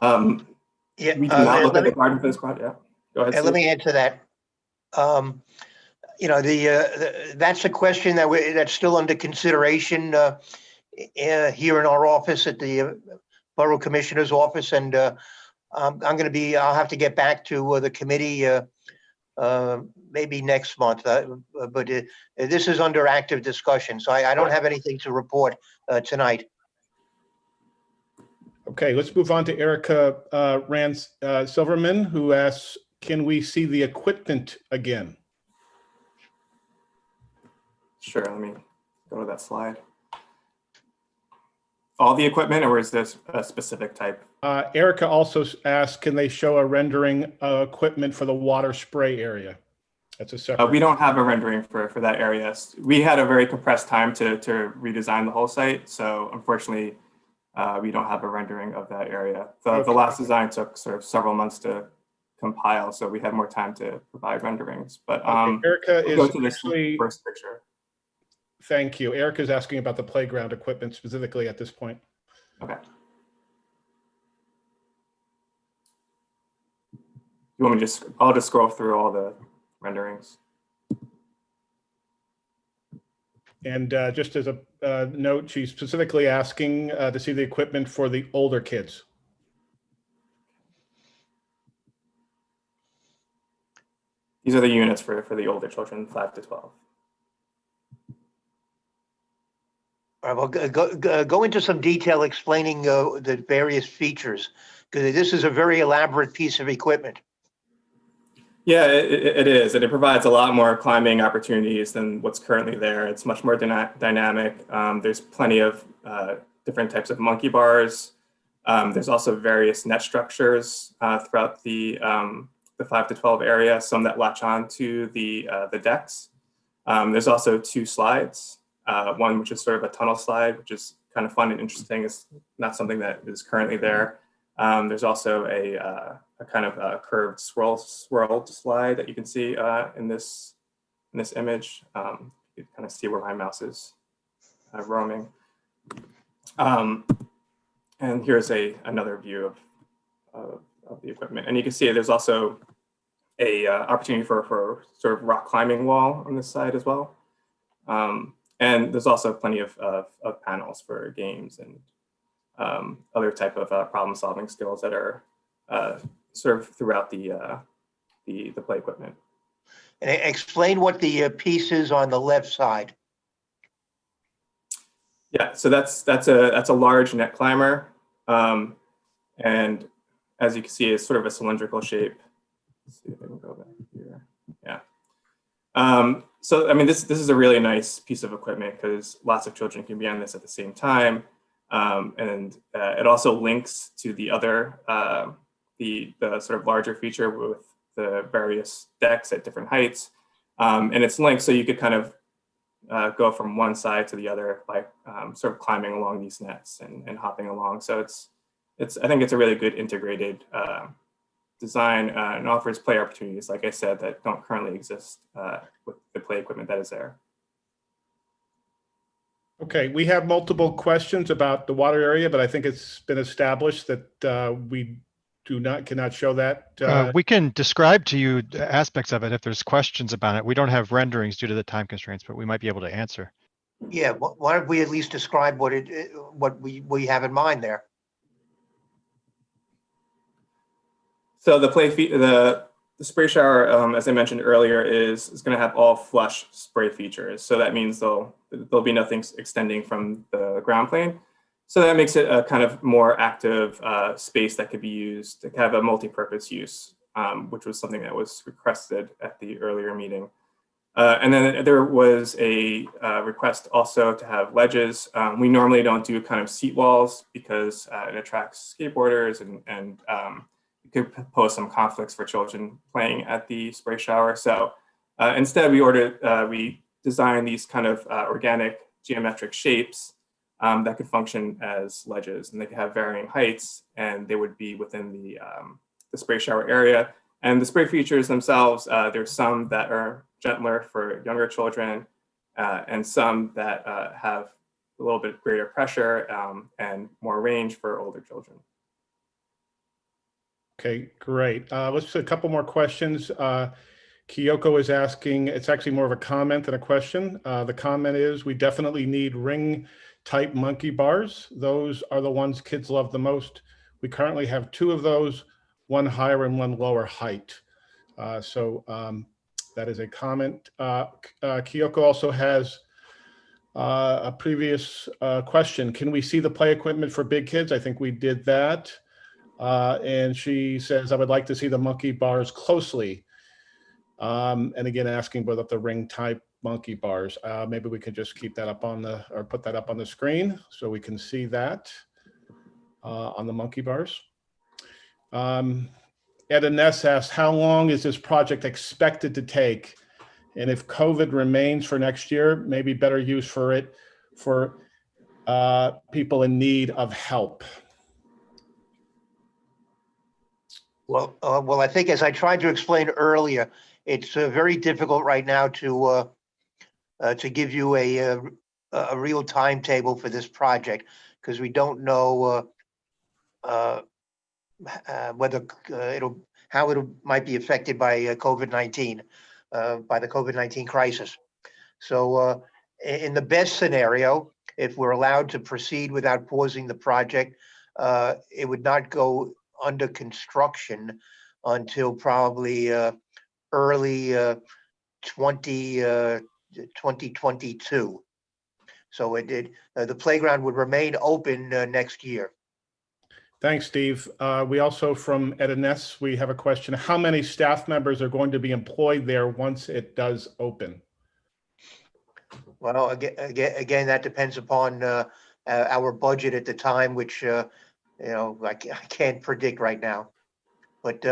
L: Yeah,
M: we do not look at the garden for this project. Yeah. Go ahead, Steve.
L: Let me answer that. you know, that's a question that's still under consideration here in our office at the Borough Commissioner's office, and I'll have to get back to the committee maybe next month, but this is under active discussion, so I don't have anything to report tonight.
D: Okay, let's move on to Erica Silverman, who asks, can we see the equipment again?
M: Sure, let me go to that slide. All the equipment, or is this a specific type?
D: Erica also asked, can they show a rendering equipment for the water spray area? That's a separate.
M: We don't have a rendering for that area. We had a very compressed time to redesign the whole site, so unfortunately, we don't have a rendering of that area. The last design took sort of several months to compile, so we had more time to provide renderings. But
D: Erica
M: we'll
D: is
M: go to this
D: actually,
M: first picture.
D: Thank you. Erica is asking about the playground equipment specifically at this point.
M: Okay. You want me to I'll just scroll through all the renderings.
D: And just as a note, she's specifically asking to see the equipment for the older kids.
M: These are the units for the older children, 5 to 12.
L: All right, well, go into some detail explaining the various features, because this is a very elaborate piece of equipment.
M: Yeah, it is, and it provides a lot more climbing opportunities than what's currently there. It's much more dynamic. There's plenty of different types of monkey bars. There's also various net structures throughout the 5 to 12 area, some that latch on to the decks. There's also 2 slides, one which is sort of a tunnel slide, which is kind of fun and interesting. It's not something that is currently there. There's also a kind of a curved swirled slide that you can see in this image. You can kind of see where my mouse is roaming. And here's another view of the equipment. And you can see there's also a opportunity for sort of rock climbing wall on this side as well. And there's also plenty of panels for games and other type of problem solving skills that are sort of throughout the play equipment.
L: And explain what the piece is on the left side.
M: Yeah, so that's a large net climber, and as you can see, it's sort of a cylindrical shape. Let's see if I can go back here. Yeah. So I mean, this is a really nice piece of equipment because lots of children can be on this at the same time, and it also links to the other the sort of larger feature with the various decks at different heights, and it's linked so you could kind of go from one side to the other by sort of climbing along these nets and hopping along. So I think it's a really good integrated design and offers play opportunities, like I said, that don't currently exist with the play equipment that is there.
D: Okay, we have multiple questions about the water area, but I think it's been established that we cannot show that.
N: We can describe to you aspects of it if there's questions about it. We don't have renderings due to the time constraints, but we might be able to answer.
L: Yeah, why don't we at least describe what we have in mind there?
M: So the spray shower, as I mentioned earlier, is going to have all flush spray features. So that means there'll be nothing extending from the ground plane. So that makes it a kind of more active space that could be used to have a multi-purpose use, which was something that was requested at the earlier meeting. And then there was a request also to have ledges. We normally don't do kind of seat walls because it attracts skateboarders and it could pose some conflicts for children playing at the spray shower. So instead we designed these kind of organic geometric shapes that could function as ledges, and they could have varying heights, and they would be within the spray shower area. And the spray features themselves, there's some that are gentler for younger children, and some that have a little bit greater pressure and more range for older children.
D: Okay, great. Let's do a couple more questions. Kyoko is asking, it's actually more of a comment than a question. The comment is, we definitely need ring type monkey bars. Those are the ones kids love the most. We currently have 2 of those, one higher and one lower height. That is a comment. Kyoko also has a previous question. Can we see the play equipment for big kids? I think we did that. And she says, I would like to see the monkey bars closely. And again, asking about the ring type monkey bars. Maybe we could just keep that up on the, or put that up on the screen so we can see that on the monkey bars. Ed and Ness asked, how long is this project expected to take? And if COVID remains for next year, maybe better use for it for people in need of help.
L: Well, I think as I tried to explain earlier, it's very difficult right now to give you a real timetable for this project because we don't know whether how it might be affected by COVID-19, by the COVID-19 crisis. So in the best scenario, if we're allowed to proceed without pausing the project, it would not go under construction until probably early 2022. So the playground would remain open next year.
D: Thanks, Steve. We also, from Ed and Ness, we have a question. How many staff members are going to be employed there once it does open?
L: Well, again, that depends upon our budget at the time, which I can't predict right now. But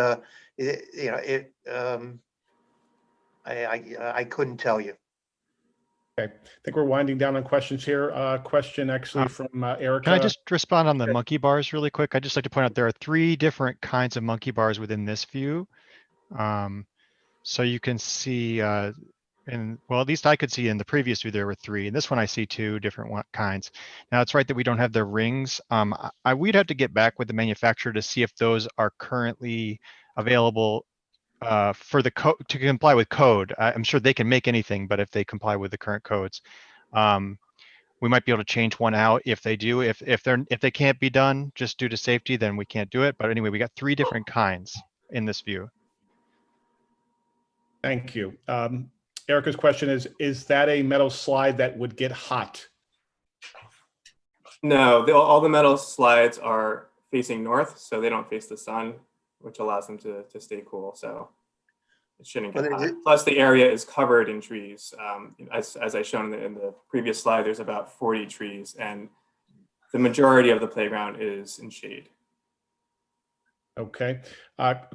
L: I couldn't tell you.
D: Okay, I think we're winding down on questions here. Question actually from Erica.
N: Can I just respond on the monkey bars really quick? I'd just like to point out there are 3 different kinds of monkey bars within this view. So you can see, well, at least I could see in the previous view there were 3. In this one I see 2 different kinds. Now it's right that we don't have the rings. We'd have to get back with the manufacturer to see if those are currently available for the code to comply with code. I'm sure they can make anything, but if they comply with the current codes, we might be able to change one out if they do. If they can't be done just due to safety, then we can't do it. But anyway, we got 3 different kinds in this view.
D: Thank you. Erica's question is that a metal slide that would get hot?
M: No, all the metal slides are facing north, so they don't face the sun, which allows them to stay cool. So it shouldn't get hot. Plus the area is covered in trees. As I shown in the previous slide, there's about 40 trees and the majority of the playground is in shade.
D: Okay.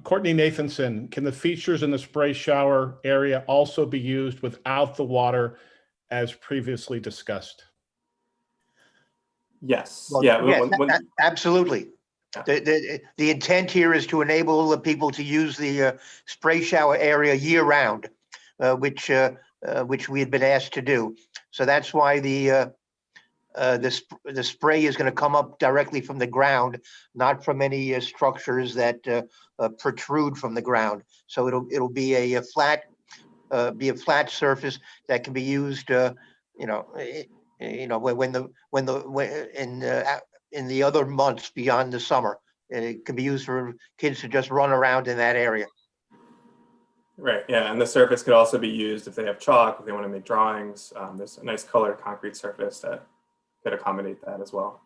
D: Courtney Nathanson, can the features in the spray shower area also be used without the water as previously discussed?
M: Yes.
L: Well,
M: yeah.
L: Absolutely. The intent here is to enable the people to use the spray shower area year round, which we had been asked to do. So that's why the spray is going to come up directly from the ground, not from any structures that protrude from the ground. So it'll be a flat surface that can be used, in the other months beyond the summer. It can be used for kids to just run around in that area.
M: Right, yeah, and the surface could also be used if they have chalk, if they want to make drawings. There's a nice colored concrete surface that could accommodate that as well.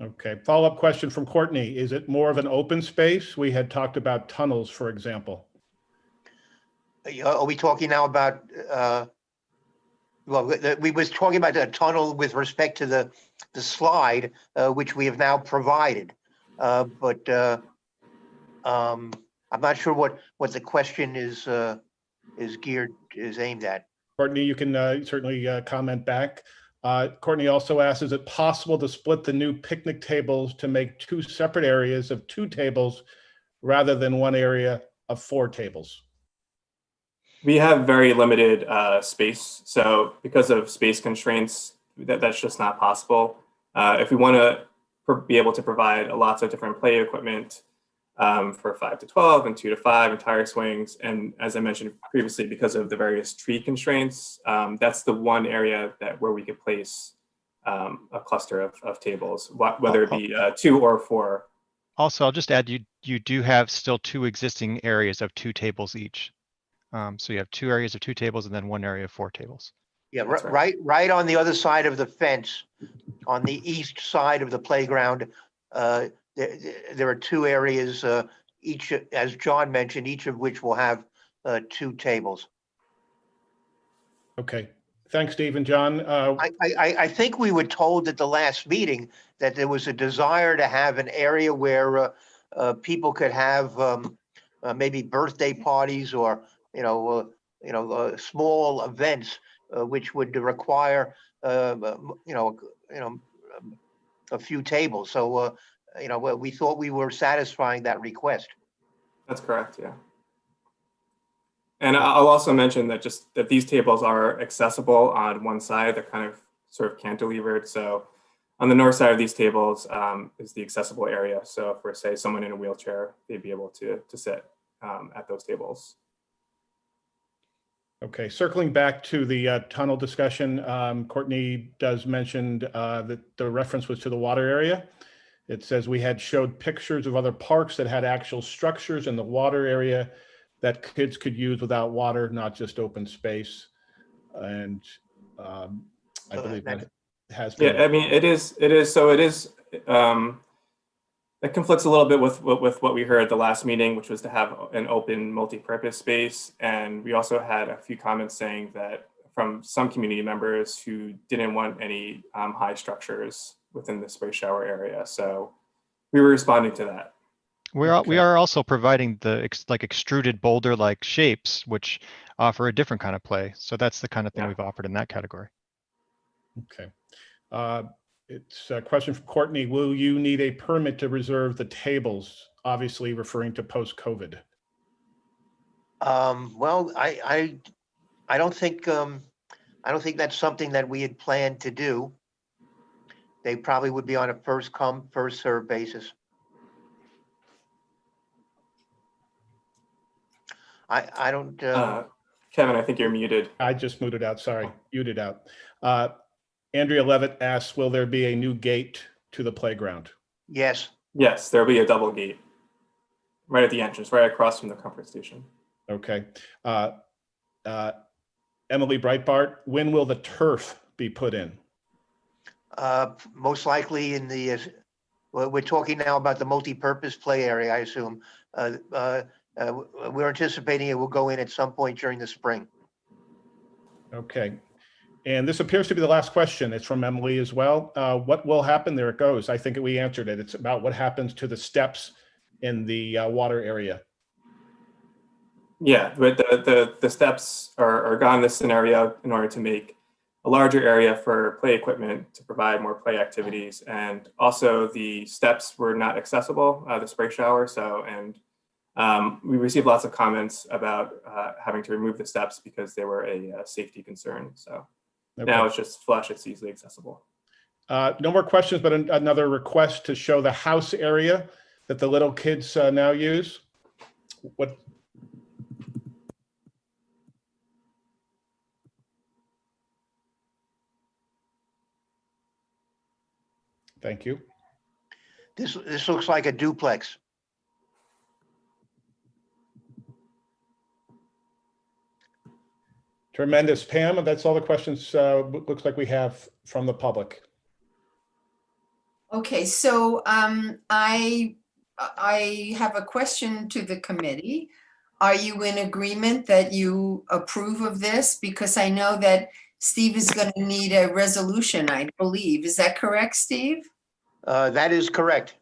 D: Okay, follow-up question from Courtney. Is it more of an open space? We had talked about tunnels, for example.
L: Are we talking now about, well, we was talking about a tunnel with respect to the slide, which we have now provided. But I'm not sure what the question is aimed at.
D: Courtney, you can certainly comment back. Courtney also asks, is it possible to split the new picnic tables to make 2 separate areas of 2 tables rather than one area of 4 tables?
M: We have very limited space. So because of space constraints, that's just not possible. If we want to be able to provide lots of different play equipment, for 5 to 12 and 2 to 5 and tire swings. And as I mentioned previously, because of the various tree constraints, that's the one area where we could place a cluster of tables, whether it be 2 or 4.
N: Also, I'll just add, you do have still 2 existing areas of 2 tables each. So you have 2 areas of 2 tables and then 1 area of 4 tables.
L: Yeah, right on the other side of the fence, on the east side of the playground, there are 2 areas, each, as John mentioned, each of which will have 2 tables.
D: Okay, thanks, Steve and John.
L: I think we were told at the last meeting that there was a desire to have an area where people could have maybe birthday parties or small events, which would require a few tables. So we thought we were satisfying that request.
M: That's correct. Yeah. And I'll also mention that that these tables are accessible on one side. They're kind of sort of cantilevered. So on the north side of these tables is the accessible area. So for, say, someone in a wheelchair, they'd be able to sit at those tables.
D: Okay, circling back to the tunnel discussion, Courtney does mention that the reference was to the water area. It says we had showed pictures of other parks that had actual structures in the water area that kids could use without water, not just open space. And I believe that has been.
M: Yeah, I mean, it is. So it is. It conflicts a little bit with what we heard at the last meeting, which was to have an open multi-purpose space. And we also had a few comments saying that from some community members who didn't want any high structures within the spray shower area. So we were responding to that.
N: We are also providing the like extruded boulder-like shapes, which offer a different kind of play. So that's the kind of thing we've offered in that category.
D: Okay. It's a question from Courtney. Will you need a permit to reserve the tables? Obviously referring to post-COVID.
L: Well, I don't think that's something that we had planned to do. They probably would be on a first come, first served basis. I don't.
M: Kevin, I think you're muted.
D: I just muted out. Sorry, muted out. Andrea Levitt asks, will there be a new gate to the playground?
L: Yes.
M: Yes, there'll be a double gate right at the entrance, right across from the comfort station.
D: Okay. Emily Breitbart, when will the turf be put in?
L: Most likely in the, we're talking now about the multi-purpose play area, I assume. We're anticipating it will go in at some point during the spring.
D: Okay. And this appears to be the last question. It's from Emily as well. What will happen? There it goes. I think we answered it. It's about what happens to the steps in the water area.
M: Yeah, but the steps are gone in this scenario in order to make a larger area for play equipment to provide more play activities. And also the steps were not accessible, the spray shower. So, and we received lots of comments about having to remove the steps because they were a safety concern. So now it's just flush, it's easily accessible.
D: No more questions, but another request to show the house area that the little kids now use. What? Thank you.
L: This looks like a duplex.
D: Tremendous, Pam. That's all the questions looks like we have from the public.
A: Okay, so I have a question to the committee. Are you in agreement that you approve of this? Because I know that Steve is going to need a resolution, I believe. Is that correct, Steve?
L: That is correct.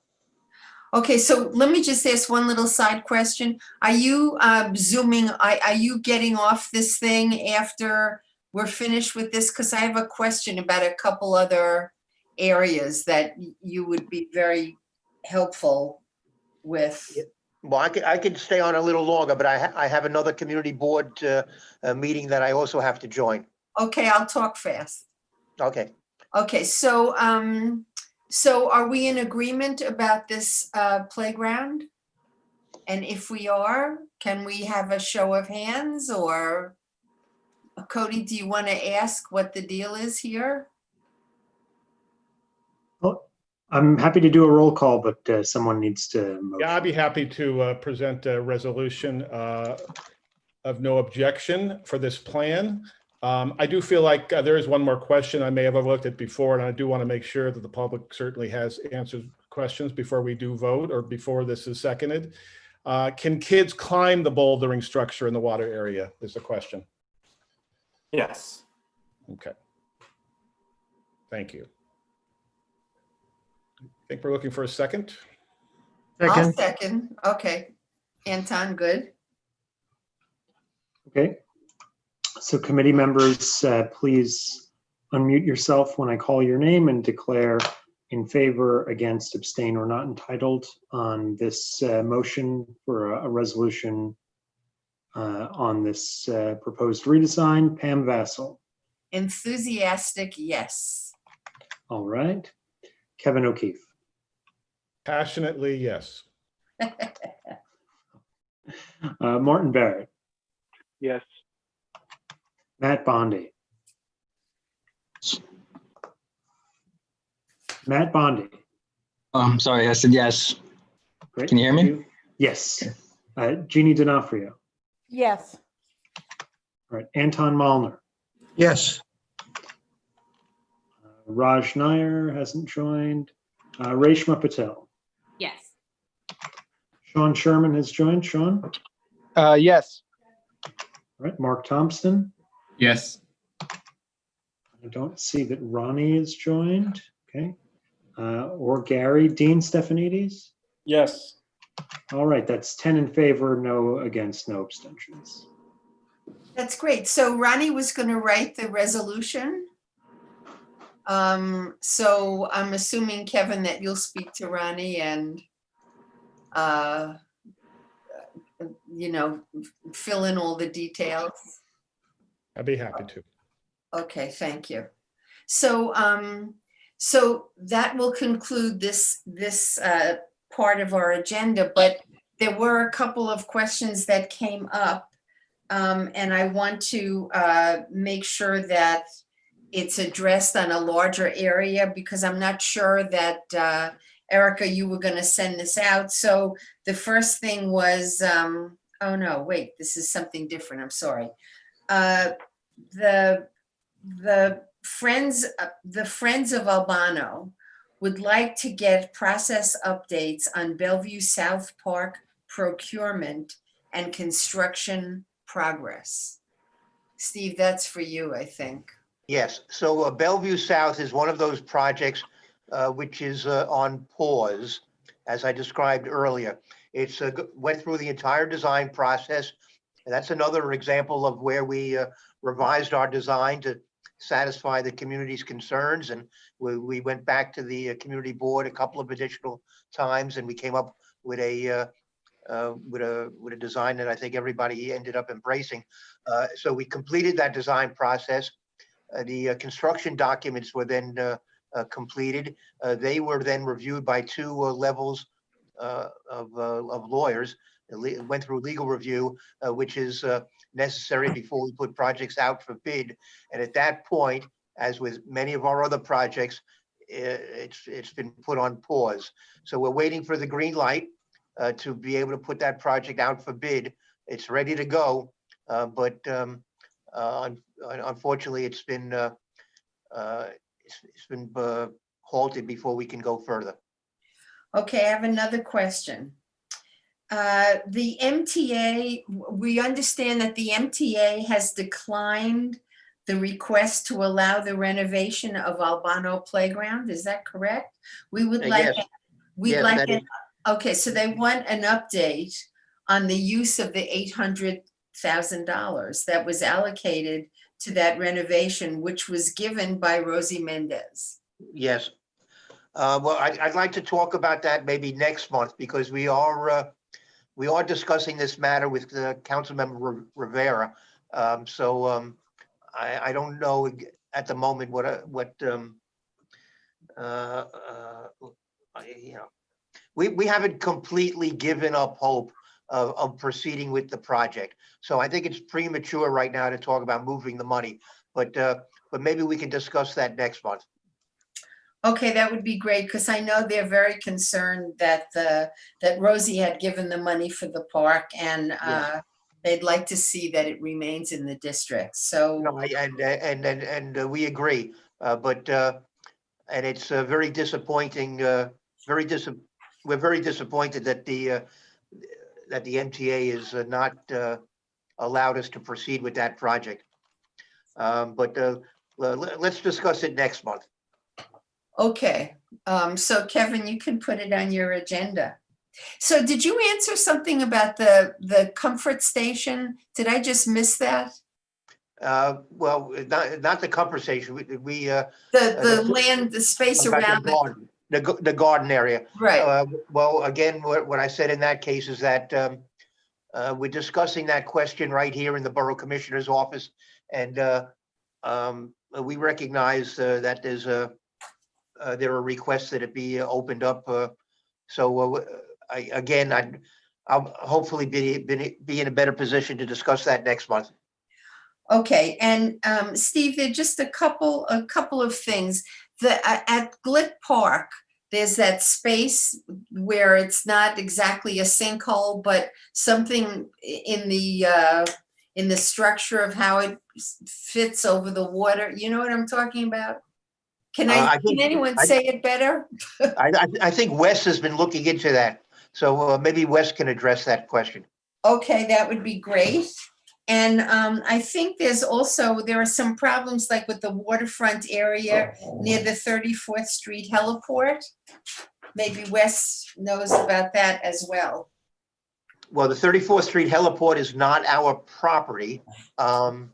A: Okay, so let me just ask one little side question. Are you Zooming, are you getting off this thing after we're finished with this? Because I have a question about a couple other areas that you would be very helpful with.
L: Well, I could stay on a little longer, but I have another community board meeting that I also have to join.
A: Okay, I'll talk fast.
L: Okay.
A: Okay, so so are we in agreement about this playground? And if we are, can we have a show of hands, or Cody, do you want to ask what the deal is here?
B: Well, I'm happy to do a roll call, but someone needs to motion.
D: Yeah, I'd be happy to present a resolution of no objection for this plan. I do feel like there is one more question. I may have overlooked it before, and I do want to make sure that the public certainly has answered questions before we do vote or before this is seconded. Can kids climb the bouldering structure in the water area is the question.
M: Yes.
D: Okay. Thank you. I think we're looking for a second.
A: I'll second. Okay. Anton, good.
B: Okay. So committee members, please unmute yourself when I call your name and declare in favor, against, abstain, or not entitled on this motion for a resolution on this proposed redesign. Pam Vassal.
A: Enthusiastic, yes.
B: All right. Kevin O'Keefe.
D: Passionately, yes.
B: Martin Barrett.
F: Yes.
B: Matt Bondi. Matt Bondi.
O: I'm sorry, I said yes.
B: Great.
O: Can you hear me?
B: Yes. Jeannie D'Onofrio.
E: Yes.
B: All right. Anton Malner.
J: Yes.
B: Raj Nair hasn't joined. Reshma Patel.
K: Yes.
B: Sean Sherman has joined. Sean?
F: Yes.
B: All right. Mark Thompson.
C: Yes.
B: I don't see that Ronnie is joined. Okay. Or Gary. Dean Stephanides?
I: Yes.
B: All right. That's 10 in favor, no against, no abstentions.
A: That's great. So Ronnie was going to write the resolution. So I'm assuming, Kevin, that you'll speak to Ronnie and, you know, fill in all the details.
D: I'd be happy to.
A: Okay, thank you. So, so that will conclude this part of our agenda, but there were a couple of questions that came up. And I want to make sure that it's addressed on a larger area, because I'm not sure that, Erica, you were going to send this out. So the first thing was, oh no, wait, this is something different. I'm sorry. The Friends of Albano would like to get process updates on Bellevue South Park procurement and construction progress. Steve, that's for you, I think.
L: Yes, so Bellevue South is one of those projects which is on pause, as I described earlier. It's went through the entire design process, and that's another example of where we revised our design to satisfy the community's concerns, and we went back to the community board a couple of additional times, and we came up with a design that I think everybody ended up embracing. So we completed that design process. The construction documents were then completed. They were then reviewed by two levels of lawyers. It went through legal review, which is necessary before we put projects out for bid. And at that point, as with many of our other projects, it's been put on pause. So we're waiting for the green light to be able to put that project out for bid. It's ready to go, but unfortunately, it's been halted before we can go further.
A: Okay, I have another question. The MTA, we understand that the MTA has declined the request to allow the renovation of Albano Playground. Is that correct? We would like,
L: Yes.
A: we'd
L: Yes,
A: like
L: that
A: an,
L: is-
A: okay, so they want an update on the use of the $800,000 that was allocated to that renovation, which was given by Rosie Mendez.
L: Yes. Well, I'd like to talk about that maybe next month, because we are discussing this matter with Councilmember Rivera. I don't know at the moment we haven't completely given up hope of proceeding with the project. So I think it's premature right now to talk about moving the money, but maybe we can discuss that next month.
A: Okay, that would be great, because I know they're very concerned that that Rosie had given the money for the park, and
L: Yes.
A: they'd like to see that it remains in the district. So
L: No, and we agree, and it's very disappointing. We're very disappointed that the MTA is not allowed us to proceed with that project. Let's discuss it next month.
A: okay, so Kevin, you can put it on your agenda. So did you answer something about the comfort station? Did I just miss that?
L: Well, not the comfort station. We
A: The land, the space
L: about
A: around
L: the
A: it.
L: garden, the garden area.
A: Right.
L: Well, again, what I said in that case is that we're discussing that question right here in the Borough Commissioner's office, and we recognize that there are requests that it be opened up. I'll hopefully be in a better position to discuss that next month.
A: Okay, and Steve, there are just a couple of things. At Glick Park, there's that space where it's not exactly a sinkhole, but something in the structure of how it fits over the water. You know what I'm talking about? Can anyone say it better?
L: I think Wes has been looking into that, so maybe Wes can address that question.
A: Okay, that would be great. And I think there are some problems like with the waterfront area near the 34th Street heliport. Maybe Wes knows about that as well.
L: Well, the 34th Street heliport is not our property. That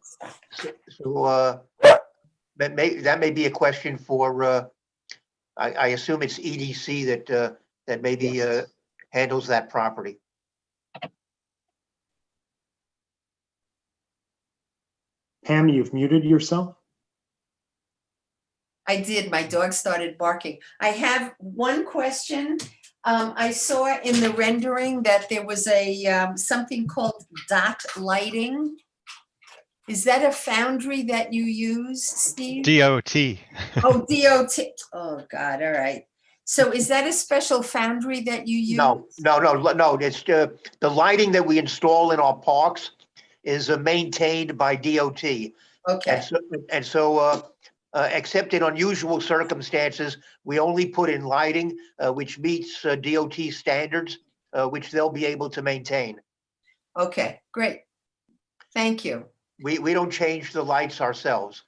L: may be a question for, I assume it's EDC that maybe handles that property.
B: Pam, you've muted yourself.
A: I did. My dog started barking. I have one question. I saw in the rendering that there was something called dot lighting. Is that a foundry that you use, Steve?
N: DOT.
A: Oh, DOT. Oh, God. All right. So is that a special foundry that you use?
L: No. It's the lighting that we install in our parks is maintained by DOT.
A: Okay.
L: And so except in unusual circumstances, we only put in lighting which meets DOT standards, which they'll be able to maintain.
A: Okay, great. Thank you.
L: We don't change the lights ourselves.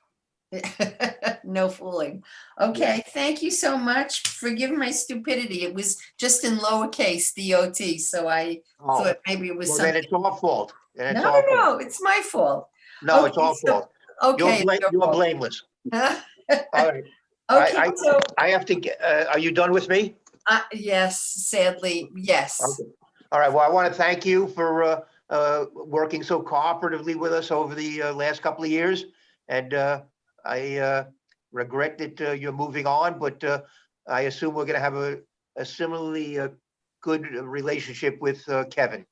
A: No fooling. Okay, thank you so much. Forgive my stupidity. It was just in lowercase DOT, so I thought maybe it was
L: well,
A: something.
L: then it's our fault.
A: No, it's my fault.
L: No, it's our fault.
A: Okay.
L: You're blameless. All right.
A: Okay, so
L: I have to get, are you done with me?
A: yes, sadly, yes.
L: Okay. All right. Well, I want to thank you for working so cooperatively with us over the last couple of years. And I regret that you're moving on, but I assume we're going to have a similarly good relationship with Kevin.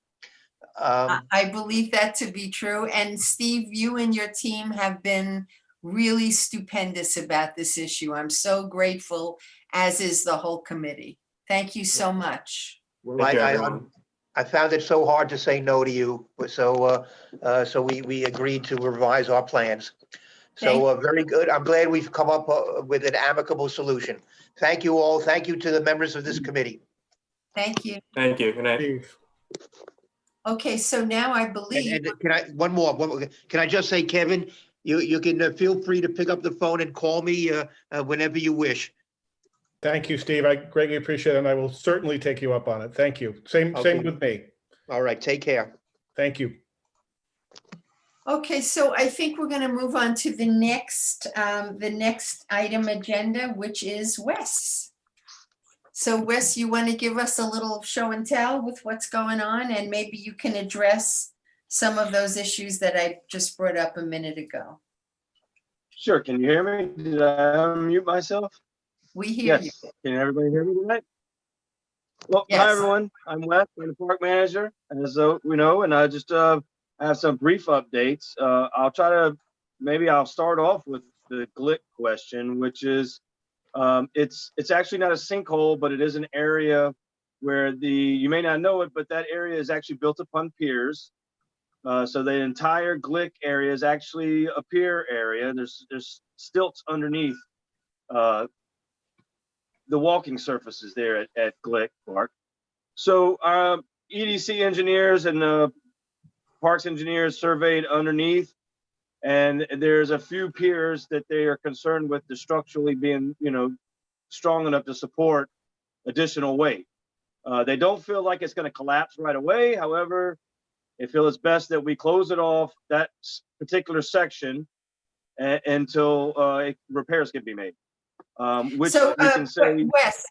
A: I believe that to be true. And Steve, you and your team have been really stupendous about this issue. I'm so grateful, as is the whole committee. Thank you so much.
L: Well, I found it so hard to say no to you, so we agreed to revise our plans. So very good. I'm glad we've come up with an amicable solution. Thank you all. Thank you to the members of this committee.
A: Thank you.
M: Thank you. Good night.
A: Okay, so now I believe.
L: And can I one more? Can I just say, Kevin, you can feel free to pick up the phone and call me whenever you wish.
D: Thank you, Steve. I greatly appreciate it, and I will certainly take you up on it. Thank you. Same with me.
L: All right, take care.
D: Thank you.
A: Okay, so I think we're going to move on to the next item agenda, which is Wes. So Wes, you want to give us a little show and tell with what's going on, and maybe you can address some of those issues that I just brought up a minute ago.
P: Sure. Can you hear me? Did I unmute myself?
A: We hear you.
P: Can everybody hear me tonight? Well,
A: Yes.
P: hi, everyone. I'm Wes. I'm the park manager, as we know, and I just have some brief updates. I'll try to, maybe I'll start off with the GLIC question, which is, it's actually not a sinkhole, but it is an area where you may not know it, but that area is actually built upon piers. So the entire GLIC area is actually a pier area. There's stilts underneath the walking surfaces there at GLIC Park. So EDC engineers and parks engineers surveyed underneath, and there's a few piers that they are concerned with the structurally being, strong enough to support additional weight. They don't feel like it's going to collapse right away. However, they feel it's best that we close it off, that particular section, until repairs can be made. Which
A: So,
P: we can say,
A: Wes,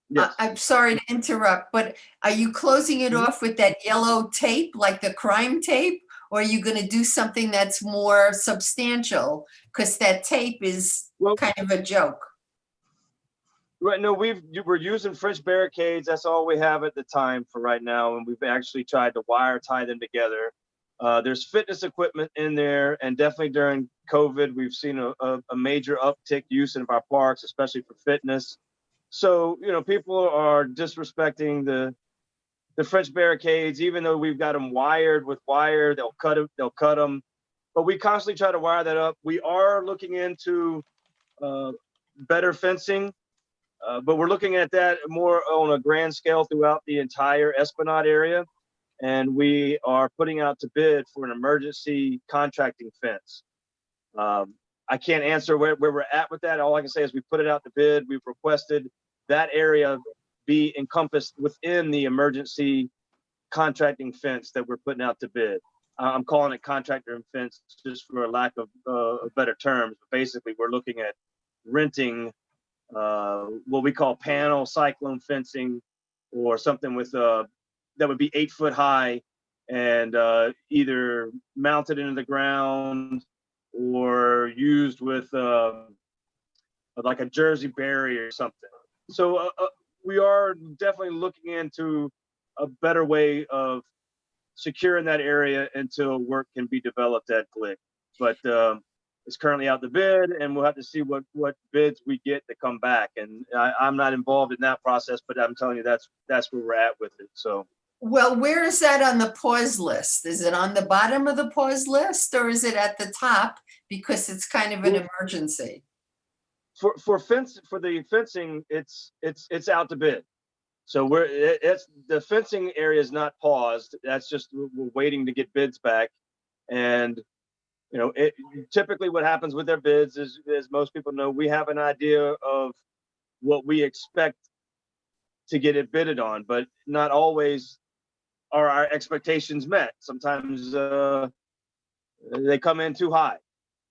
P: yes.
A: I'm sorry to interrupt, but are you closing it off with that yellow tape, like the crime tape? Or are you going to do something that's more substantial? Because that tape is kind of a joke.
P: Right, no, we're using French barricades. That's all we have at the time for right now, and we've actually tried to wire tie them together. There's fitness equipment in there, and definitely during COVID, we've seen a major uptick use in our parks, especially for fitness. So, people are disrespecting the French barricades, even though we've got them wired with wire. They'll cut them, but we constantly try to wire that up. We are looking into better fencing. But we're looking at that more on a grand scale throughout the entire Esplanade area. And we are putting out to bid for an emergency contracting fence. I can't answer where we're at with that. All I can say is we put it out to bid. We've requested that area be encompassed within the emergency contracting fence that we're putting out to bid. I'm calling it contractor and fence just for a lack of better terms. But basically, we're looking at renting what we call panel cyclone fencing, or something with that would be 8 foot high and either mounted into the ground or used with like a Jersey barrier or something. So we are definitely looking into a better way of securing that area until work can be developed at GLIC. But it's currently out the bid, and we'll have to see what bids we get to come back. And I'm not involved in that process, but I'm telling you that's where we're at with it. So,
A: well, where is that on the pause list? Is it on the bottom of the pause list, or is it at the top because it's kind of an emergency?
P: For the fencing, it's out to bid. So the fencing area is not paused. That's just we're waiting to get bids back. And typically what happens with their bids is, as most people know, we have an idea of what we expect to get it bidded on, but not always are our expectations met. Sometimes they come in too high.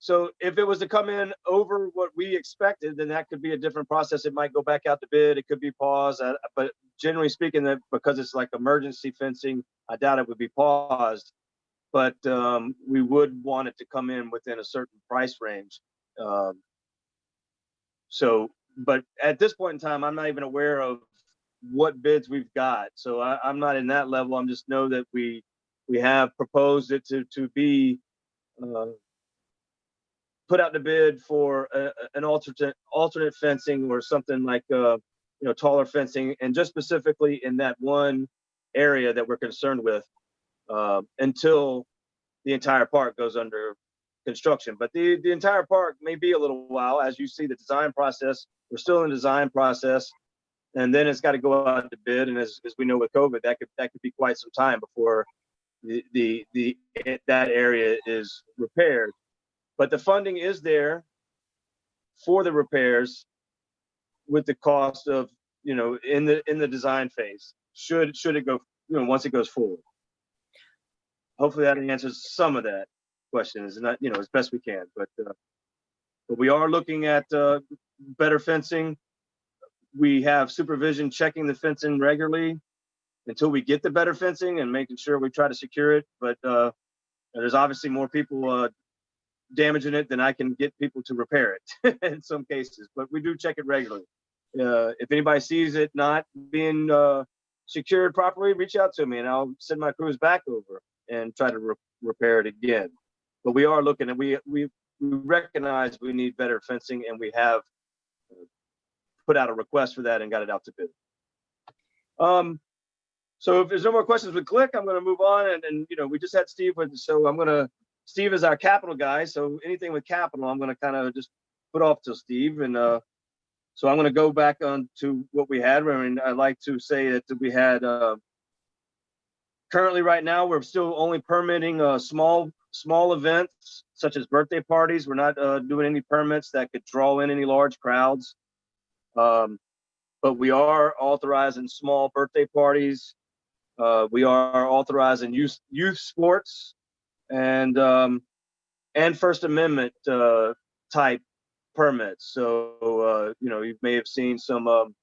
P: So if it was to come in over what we expected, then that could be a different process. It might go back out to bid. It could be paused. But generally speaking, that because it's like emergency fencing, I doubt it would be paused. But we would want it to come in within a certain price range. But at this point in time, I'm not even aware of what bids we've got. So I'm not in that level. I'm just know that we have proposed it to be put out the bid for an alternate fencing or something like taller fencing, and just specifically in that one area that we're concerned with until the entire park goes under construction. But the entire park may be a little while. As you see the design process, we're still in the design process, and then it's got to go out to bid. And as we know with COVID, that could be quite some time before that area is repaired. But the funding is there for the repairs, with the cost of in the design phase. Should it go once it goes forward. Hopefully that answers some of that question. Is not as best we can, but we are looking at better fencing. We have supervision checking the fencing regularly until we get the better fencing and making sure we try to secure it. But there's obviously more people damaging it than I can get people to repair it in some cases, but we do check it regularly. if anybody sees it not being secured properly, reach out to me and I'll send my crews back over and try to repair it again. But we are looking at, we recognize we need better fencing, and we have put out a request for that and got it out to bid. So if there's no more questions with Glick, I'm going to move on. And you know, we just had Steve with, so Steve is our capital guy. So anything with capital, I'm going to kind of just put off to Steve. And so I'm going to go back on to what we had. I mean, I'd like to say that we had, currently right now, we're still only permitting small events such as birthday parties. We're not doing any permits that could draw in any large crowds. But we are authorizing small birthday parties. We are authorizing youth sports and First Amendment type permits. So you know, you may have seen some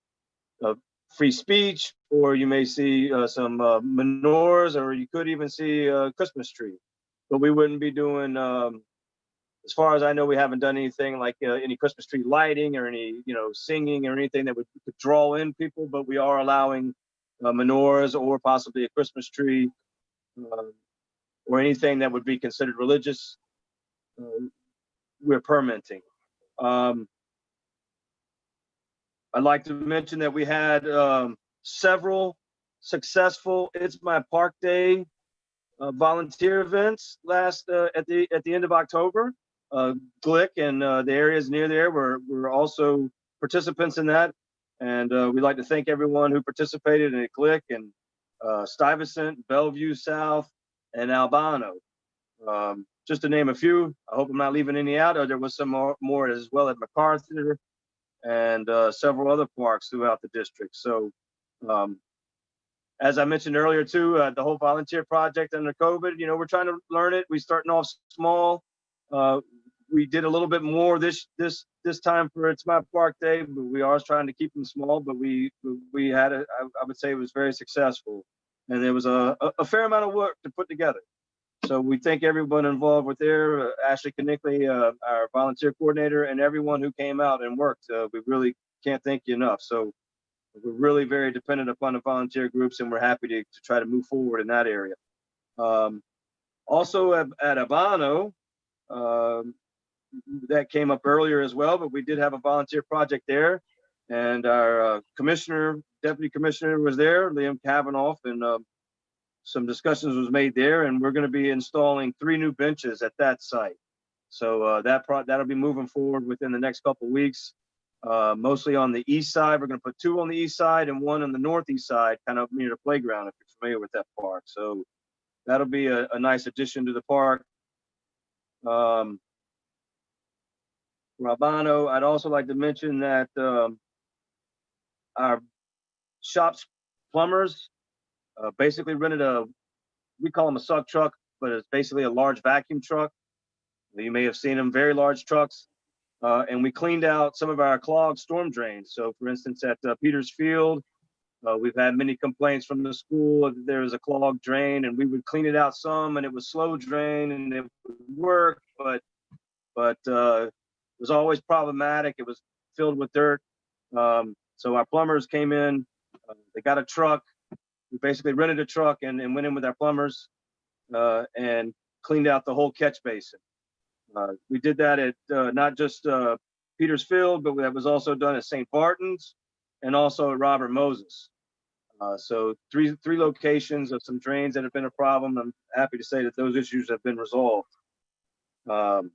P: free speech, or you may see some menorahs, or you could even see a Christmas tree. But we wouldn't be doing, as far as I know, we haven't done anything like any Christmas tree lighting or any, you know, singing or anything that would draw in people. But we are allowing menorahs or possibly a Christmas tree or anything that would be considered religious. We're permitting. I'd like to mention that we had several successful It's My Park Day volunteer events last at the end of October. Glick and the areas near there were also participants in that, and we'd like to thank everyone who participated in Glick and Stuyvesant, Bellevue South, and Albano. Just to name a few. I hope I'm not leaving any out. There was some more as well at MacArthur and several other parks throughout the district. So as I mentioned earlier too, the whole volunteer project under COVID, you know, we're trying to learn it. We're starting off small. We did a little bit more this time for It's My Park Day, but we are trying to keep them small. But we had I would say it was very successful, and there was a fair amount of work to put together. So we thank everyone involved with there, Ashley Knickley, our volunteer coordinator, and everyone who came out and worked. We really can't thank you enough. So we're really very dependent upon the volunteer groups, and we're happy to try to move forward in that area. Also at Albano, that came up earlier as well, but we did have a volunteer project there, and our deputy commissioner was there, Liam Kavanaugh, and some discussions was made there, and we're going to be installing 3 new benches at that site. So that'll be moving forward within the next couple of weeks. Mostly on the east side. We're going to put 2 on the east side and 1 on the northeast side, kind of near the playground, if you're familiar with that park. So that'll be a nice addition to the park. Rabano, I'd also like to mention that our shop's plumbers basically rented we call them a suck truck, but it's basically a large vacuum truck. You may have seen them, very large trucks. And we cleaned out some of our clogged storm drains. So for instance, at Peters Field, we've had many complaints from the school that there was a clogged drain, and we would clean it out some, and it was slow drain and it would work, but it was always problematic. It was filled with dirt. So our plumbers came in, they got a truck. We basically rented a truck and went in with our plumbers and cleaned out the whole catch basin. We did that at not just Peters Field, but that was also done at St. Barton's and also at Robert Moses. So three locations of some drains that have been a problem. I'm happy to say that those issues have been resolved. I'm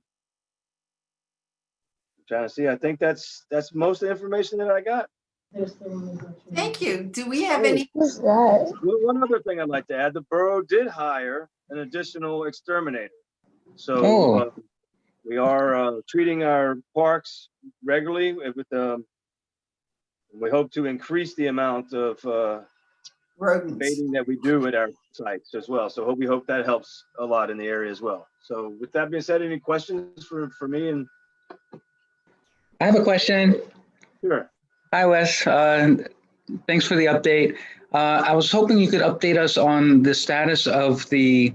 P: trying to see. I think that's most of the information that I got.
A: Thank you. Do we have any?
P: One other thing I'd like to add: the borough did hire an additional exterminator. So we are treating our parks regularly with we hope to increase the amount of baiting that we do at our sites as well. So we hope that helps a lot in the area as well. So with that being said, any questions for me? And
O: I have a question.
P: Sure.
O: Hi, Wes. Thanks for the update. I was hoping you could update us on the status of you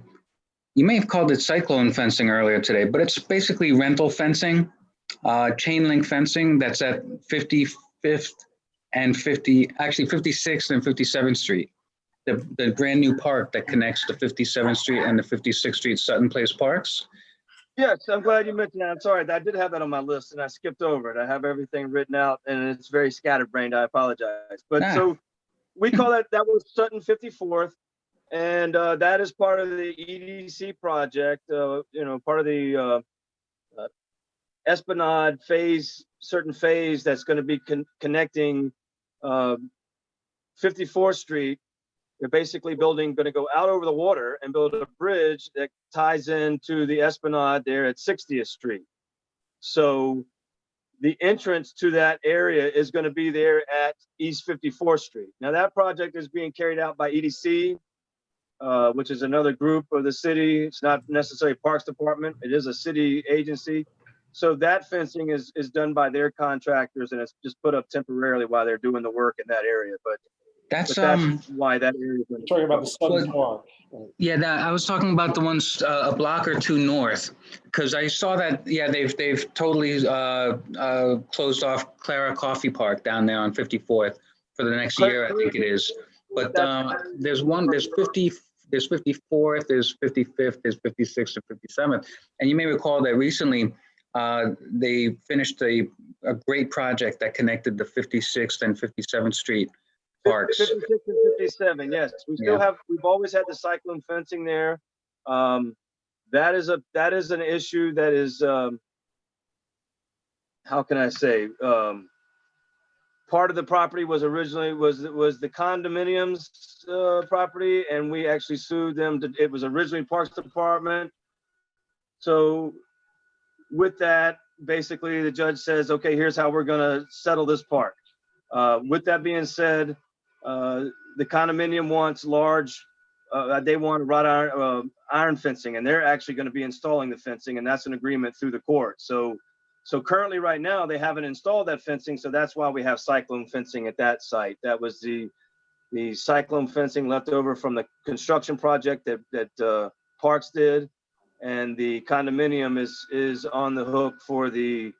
O: may have called it cyclone fencing earlier today, but it's basically rental fencing, chain link fencing that's at 55th and 56th and 57th Street. The brand new park that connects the 57th Street and the 56th Street Sutton Place parks.
P: Yes, I'm glad you mentioned that. I'm sorry, I did have that on my list and I skipped over it. I have everything written out and it's very scatterbrained. I apologize. But so we call that was Sutton 54th. And that is part of the EDC project, part of the Esplanade certain phase that's going to be connecting 54th Street. They're basically going to go out over the water and build a bridge that ties into the Esplanade there at 60th Street. So the entrance to that area is going to be there at East 54th Street. Now that project is being carried out by EDC, which is another group of the city. It's not necessarily Parks Department. It is a city agency. So that fencing is done by their contractors and it's just put up temporarily while they're doing the work in that area. But
O: that's
P: why that area is
I: talking about the Sutton Park.
O: Yeah, I was talking about the ones a block or two north, because I saw that. Yeah, they've totally closed off Clara Coffee Park down there on 54th for the next year, I think it is. But there's 50. There's 54th, there's 55th, there's 56th, and 57th. And you may recall that recently they finished a great project that connected the 56th and 57th Street parks.
P: 56 and 57, yes. We still have, we've always had the cyclone fencing there. That is an issue that is, how can I say, part of the property was originally was the condominiums property, and we actually sued them. It was originally Parks Department. So with that, basically the judge says, okay, here's how we're going to settle this part. With that being said, the condominium wants large, they want wrought iron fencing, and they're actually going to be installing the fencing, and that's an agreement through the court. So currently right now they haven't installed that fencing, so that's why we have cyclone fencing at that site. That was the cyclone fencing left over from the construction project that Parks did, and the condominium is on the hook for the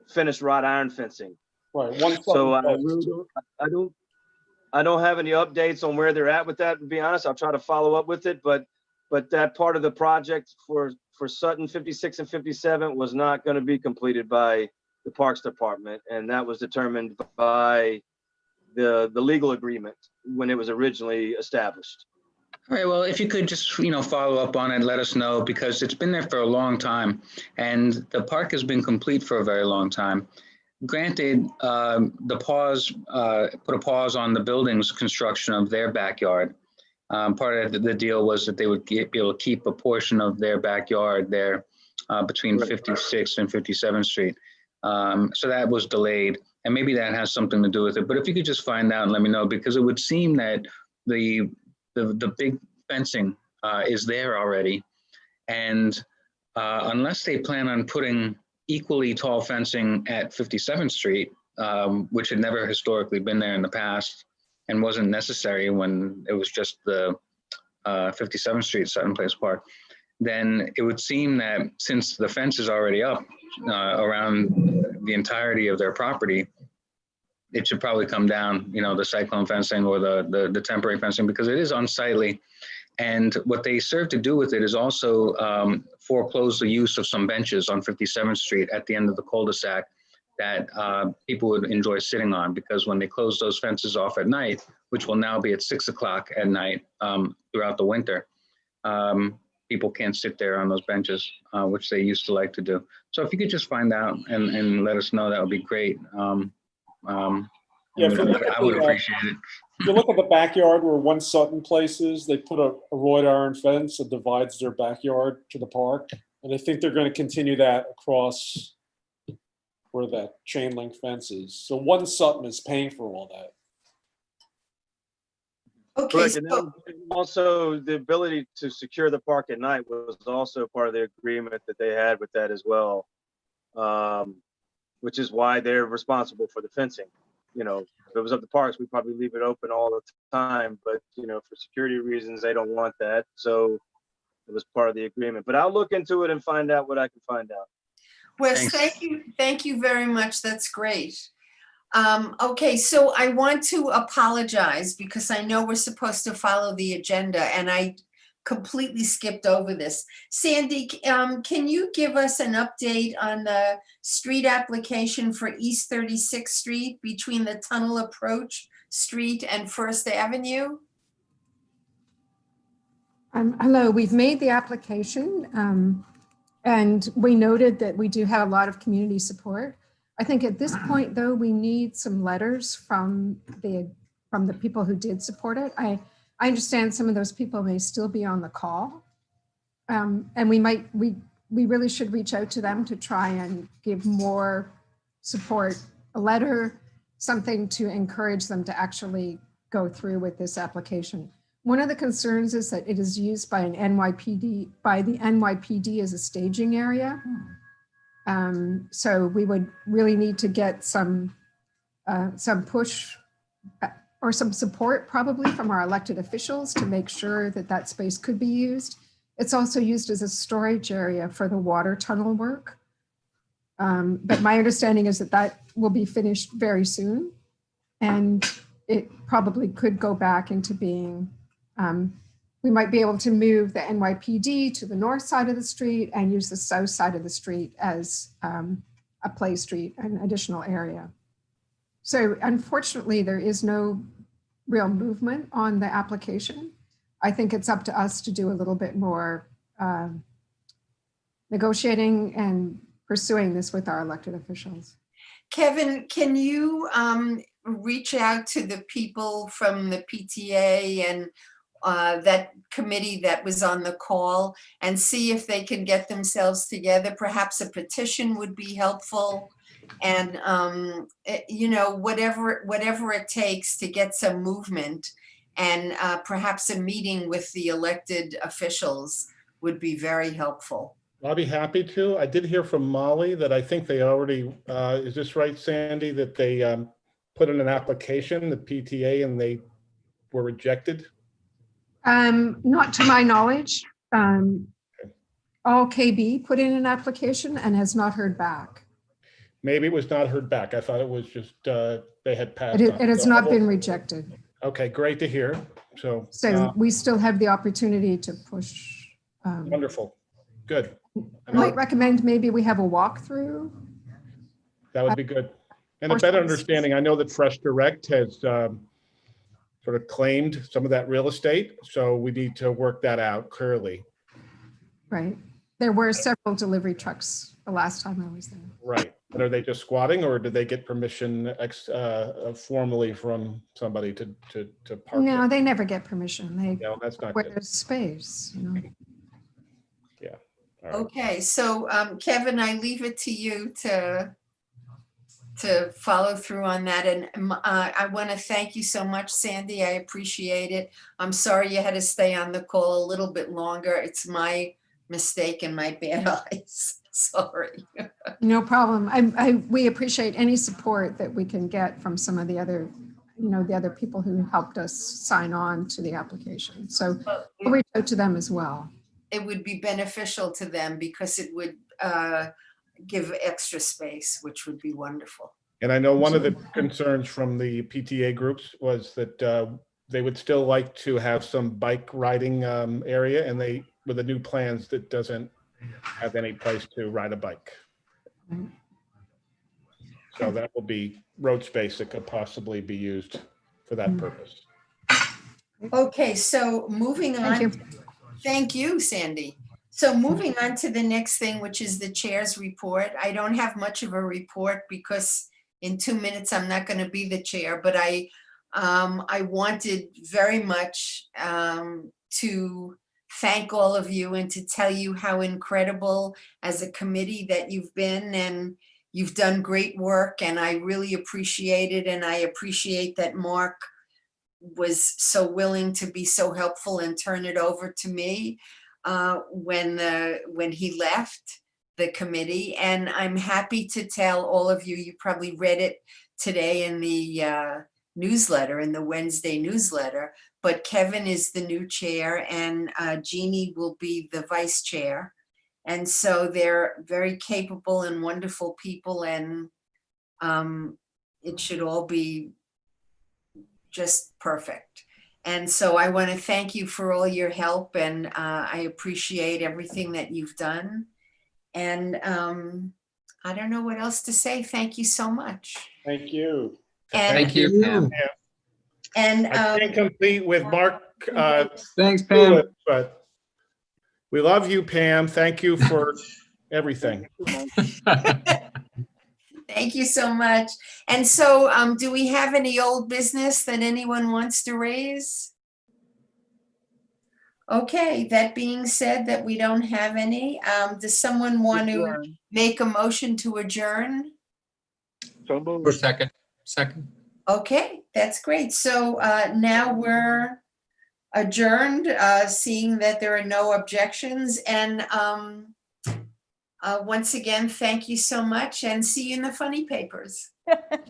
P: finished wrought iron fencing.
I: Right.
P: So I don't have any updates on where they're at with that, to be honest. I'll try to follow up with it, but that part of the project for Sutton 56 and 57 was not going to be completed by the Parks Department, and that was determined by the legal agreement when it was originally established.
O: All right, well, if you could just, follow up on it, let us know, because it's been there for a long time and the park has been complete for a very long time. Granted, put a pause on the building's construction of their backyard. Part of the deal was that they would be able to keep a portion of their backyard there between 56th and 57th Street. So that was delayed, and maybe that has something to do with it. But if you could just find out and let me know, because it would seem that the big fencing is there already. And unless they plan on putting equally tall fencing at 57th Street, which had never historically been there in the past and wasn't necessary when it was just the 57th Street Sutton Place Park, then it would seem that since the fence is already up around the entirety of their property, it should probably come down, the cyclone fencing or the temporary fencing, because it is unsightly. And what they serve to do with it is also foreclose the use of some benches on 57th Street at the end of the cul-de-sac that people would enjoy sitting on, because when they close those fences off at night, which will now be at 6 o'clock at night throughout the winter, people can't sit there on those benches, which they used to like to do. So if you could just find out and let us know, that would be great.
I: Yeah,
O: I would appreciate it.
I: If you look at the backyard where One Sutton Place is, they put a wrought iron fence that divides their backyard to the park. And I think they're going to continue that across where that chain link fence is. So One Sutton is paying for all that.
P: Okay. Correct. And then also the ability to secure the park at night was also part of the agreement that they had with that as well, which is why they're responsible for the fencing. If it was up to Parks, we'd probably leave it open all the time, but for security reasons, they don't want that. So it was part of the agreement, but I'll look into it and find out what I can find out.
A: Wes, thank you very much. That's great. Okay, so I want to apologize because I know we're supposed to follow the agenda and I completely skipped over this. Sandy, can you give us an update on the street application for East 36th Street between the Tunnel Approach Street and First Avenue?
Q: Hello, we've made the application and we noted that we do have a lot of community support. I think at this point, though, we need some letters from the people who did support it. I understand some of those people may still be on the call. And we really should reach out to them to try and give more support, a letter, something to encourage them to actually go through with this application. One of the concerns is that it is used by the NYPD as a staging area. So we would really need to get some push or some support probably from our elected officials to make sure that that space could be used. It's also used as a storage area for the water tunnel work. But my understanding is that that will be finished very soon. And it probably could go back into being, we might be able to move the NYPD to the north side of the street and use the south side of the street as a play street, an additional area. So unfortunately, there is no real movement on the application. I think it's up to us to do a little bit more negotiating and pursuing this with our elected officials.
A: Kevin, can you reach out to the people from the PTA and that committee that was on the call and see if they can get themselves together? Perhaps a petition would be helpful. And, you know, whatever it takes to get some movement, and perhaps a meeting with the elected officials would be very helpful.
D: I'll be happy to. I did hear from Molly that I think they already, is this right, Sandy, that they put in an application, the PTA, and they were rejected?
Q: Not to my knowledge. All KB put in an application and has not heard back.
D: Maybe it was not heard back. I thought it was just they had passed.
Q: It has not been rejected.
D: Okay, great to hear. So
Q: we still have the opportunity to push.
D: Wonderful. Good.
Q: I might recommend maybe we have a walkthrough.
D: That would be good. And a better understanding. I know that Fresh Direct has sort of claimed some of that real estate. So we need to work that out clearly.
Q: Right. There were several delivery trucks the last time I was there.
D: Right. And are they just squatting, or did they get permission formally from somebody to park?
Q: No, they never get permission.
D: No, that's not
Q: where
D: good.
Q: there's space, you know.
D: Yeah. All right.
A: Okay, so Kevin, I leave it to you to follow through on that. And I want to thank you so much, Sandy. I appreciate it. I'm sorry you had to stay on the call a little bit longer. It's my mistake and my bad eyes. Sorry.
Q: No problem. We appreciate any support that we can get from some of the other, you know, the other people who helped us sign on to the application. So we'll reach out to them as well.
A: It would be beneficial to them because it would give extra space, which would be wonderful.
D: And I know one of the concerns from the PTA groups was that they would still like to have some bike riding area, and they, with the new plans, that doesn't have any place to ride a bike. So that will be road space that could possibly be used for that purpose.
A: Okay, so moving on. Thank you, Sandy. So moving on to the next thing, which is the chair's report. I don't have much of a report because in 2 minutes I'm not going to be the chair, but I wanted very much to thank all of you and to tell you how incredible as a committee that you've been, and you've done great work, and I really appreciate it. And I appreciate that Mark was so willing to be so helpful and turn it over to me when he left the committee. And I'm happy to tell all of you, you probably read it today in the newsletter, in the Wednesday newsletter, but Kevin is the new chair and Jeannie will be the vice chair. And so they're very capable and wonderful people, and it should all be just perfect. And so I want to thank you for all your help, and I appreciate everything that you've done. And I don't know what else to say. Thank you so much.
I: Thank you.
A: And,
C: Thank you, Pam.
A: and
D: I can't compete with Mark.
C: Thanks, Pam.
D: But we love you, Pam. Thank you for everything.
A: thank you so much. And so do we have any old business that anyone wants to raise? Okay, that being said, that we don't have any, does someone want to make a motion to adjourn?
F: So moved.
C: Second.
A: Okay, that's great. So now we're adjourned, seeing that there are no objections. And once again, thank you so much, and see you in the funny papers.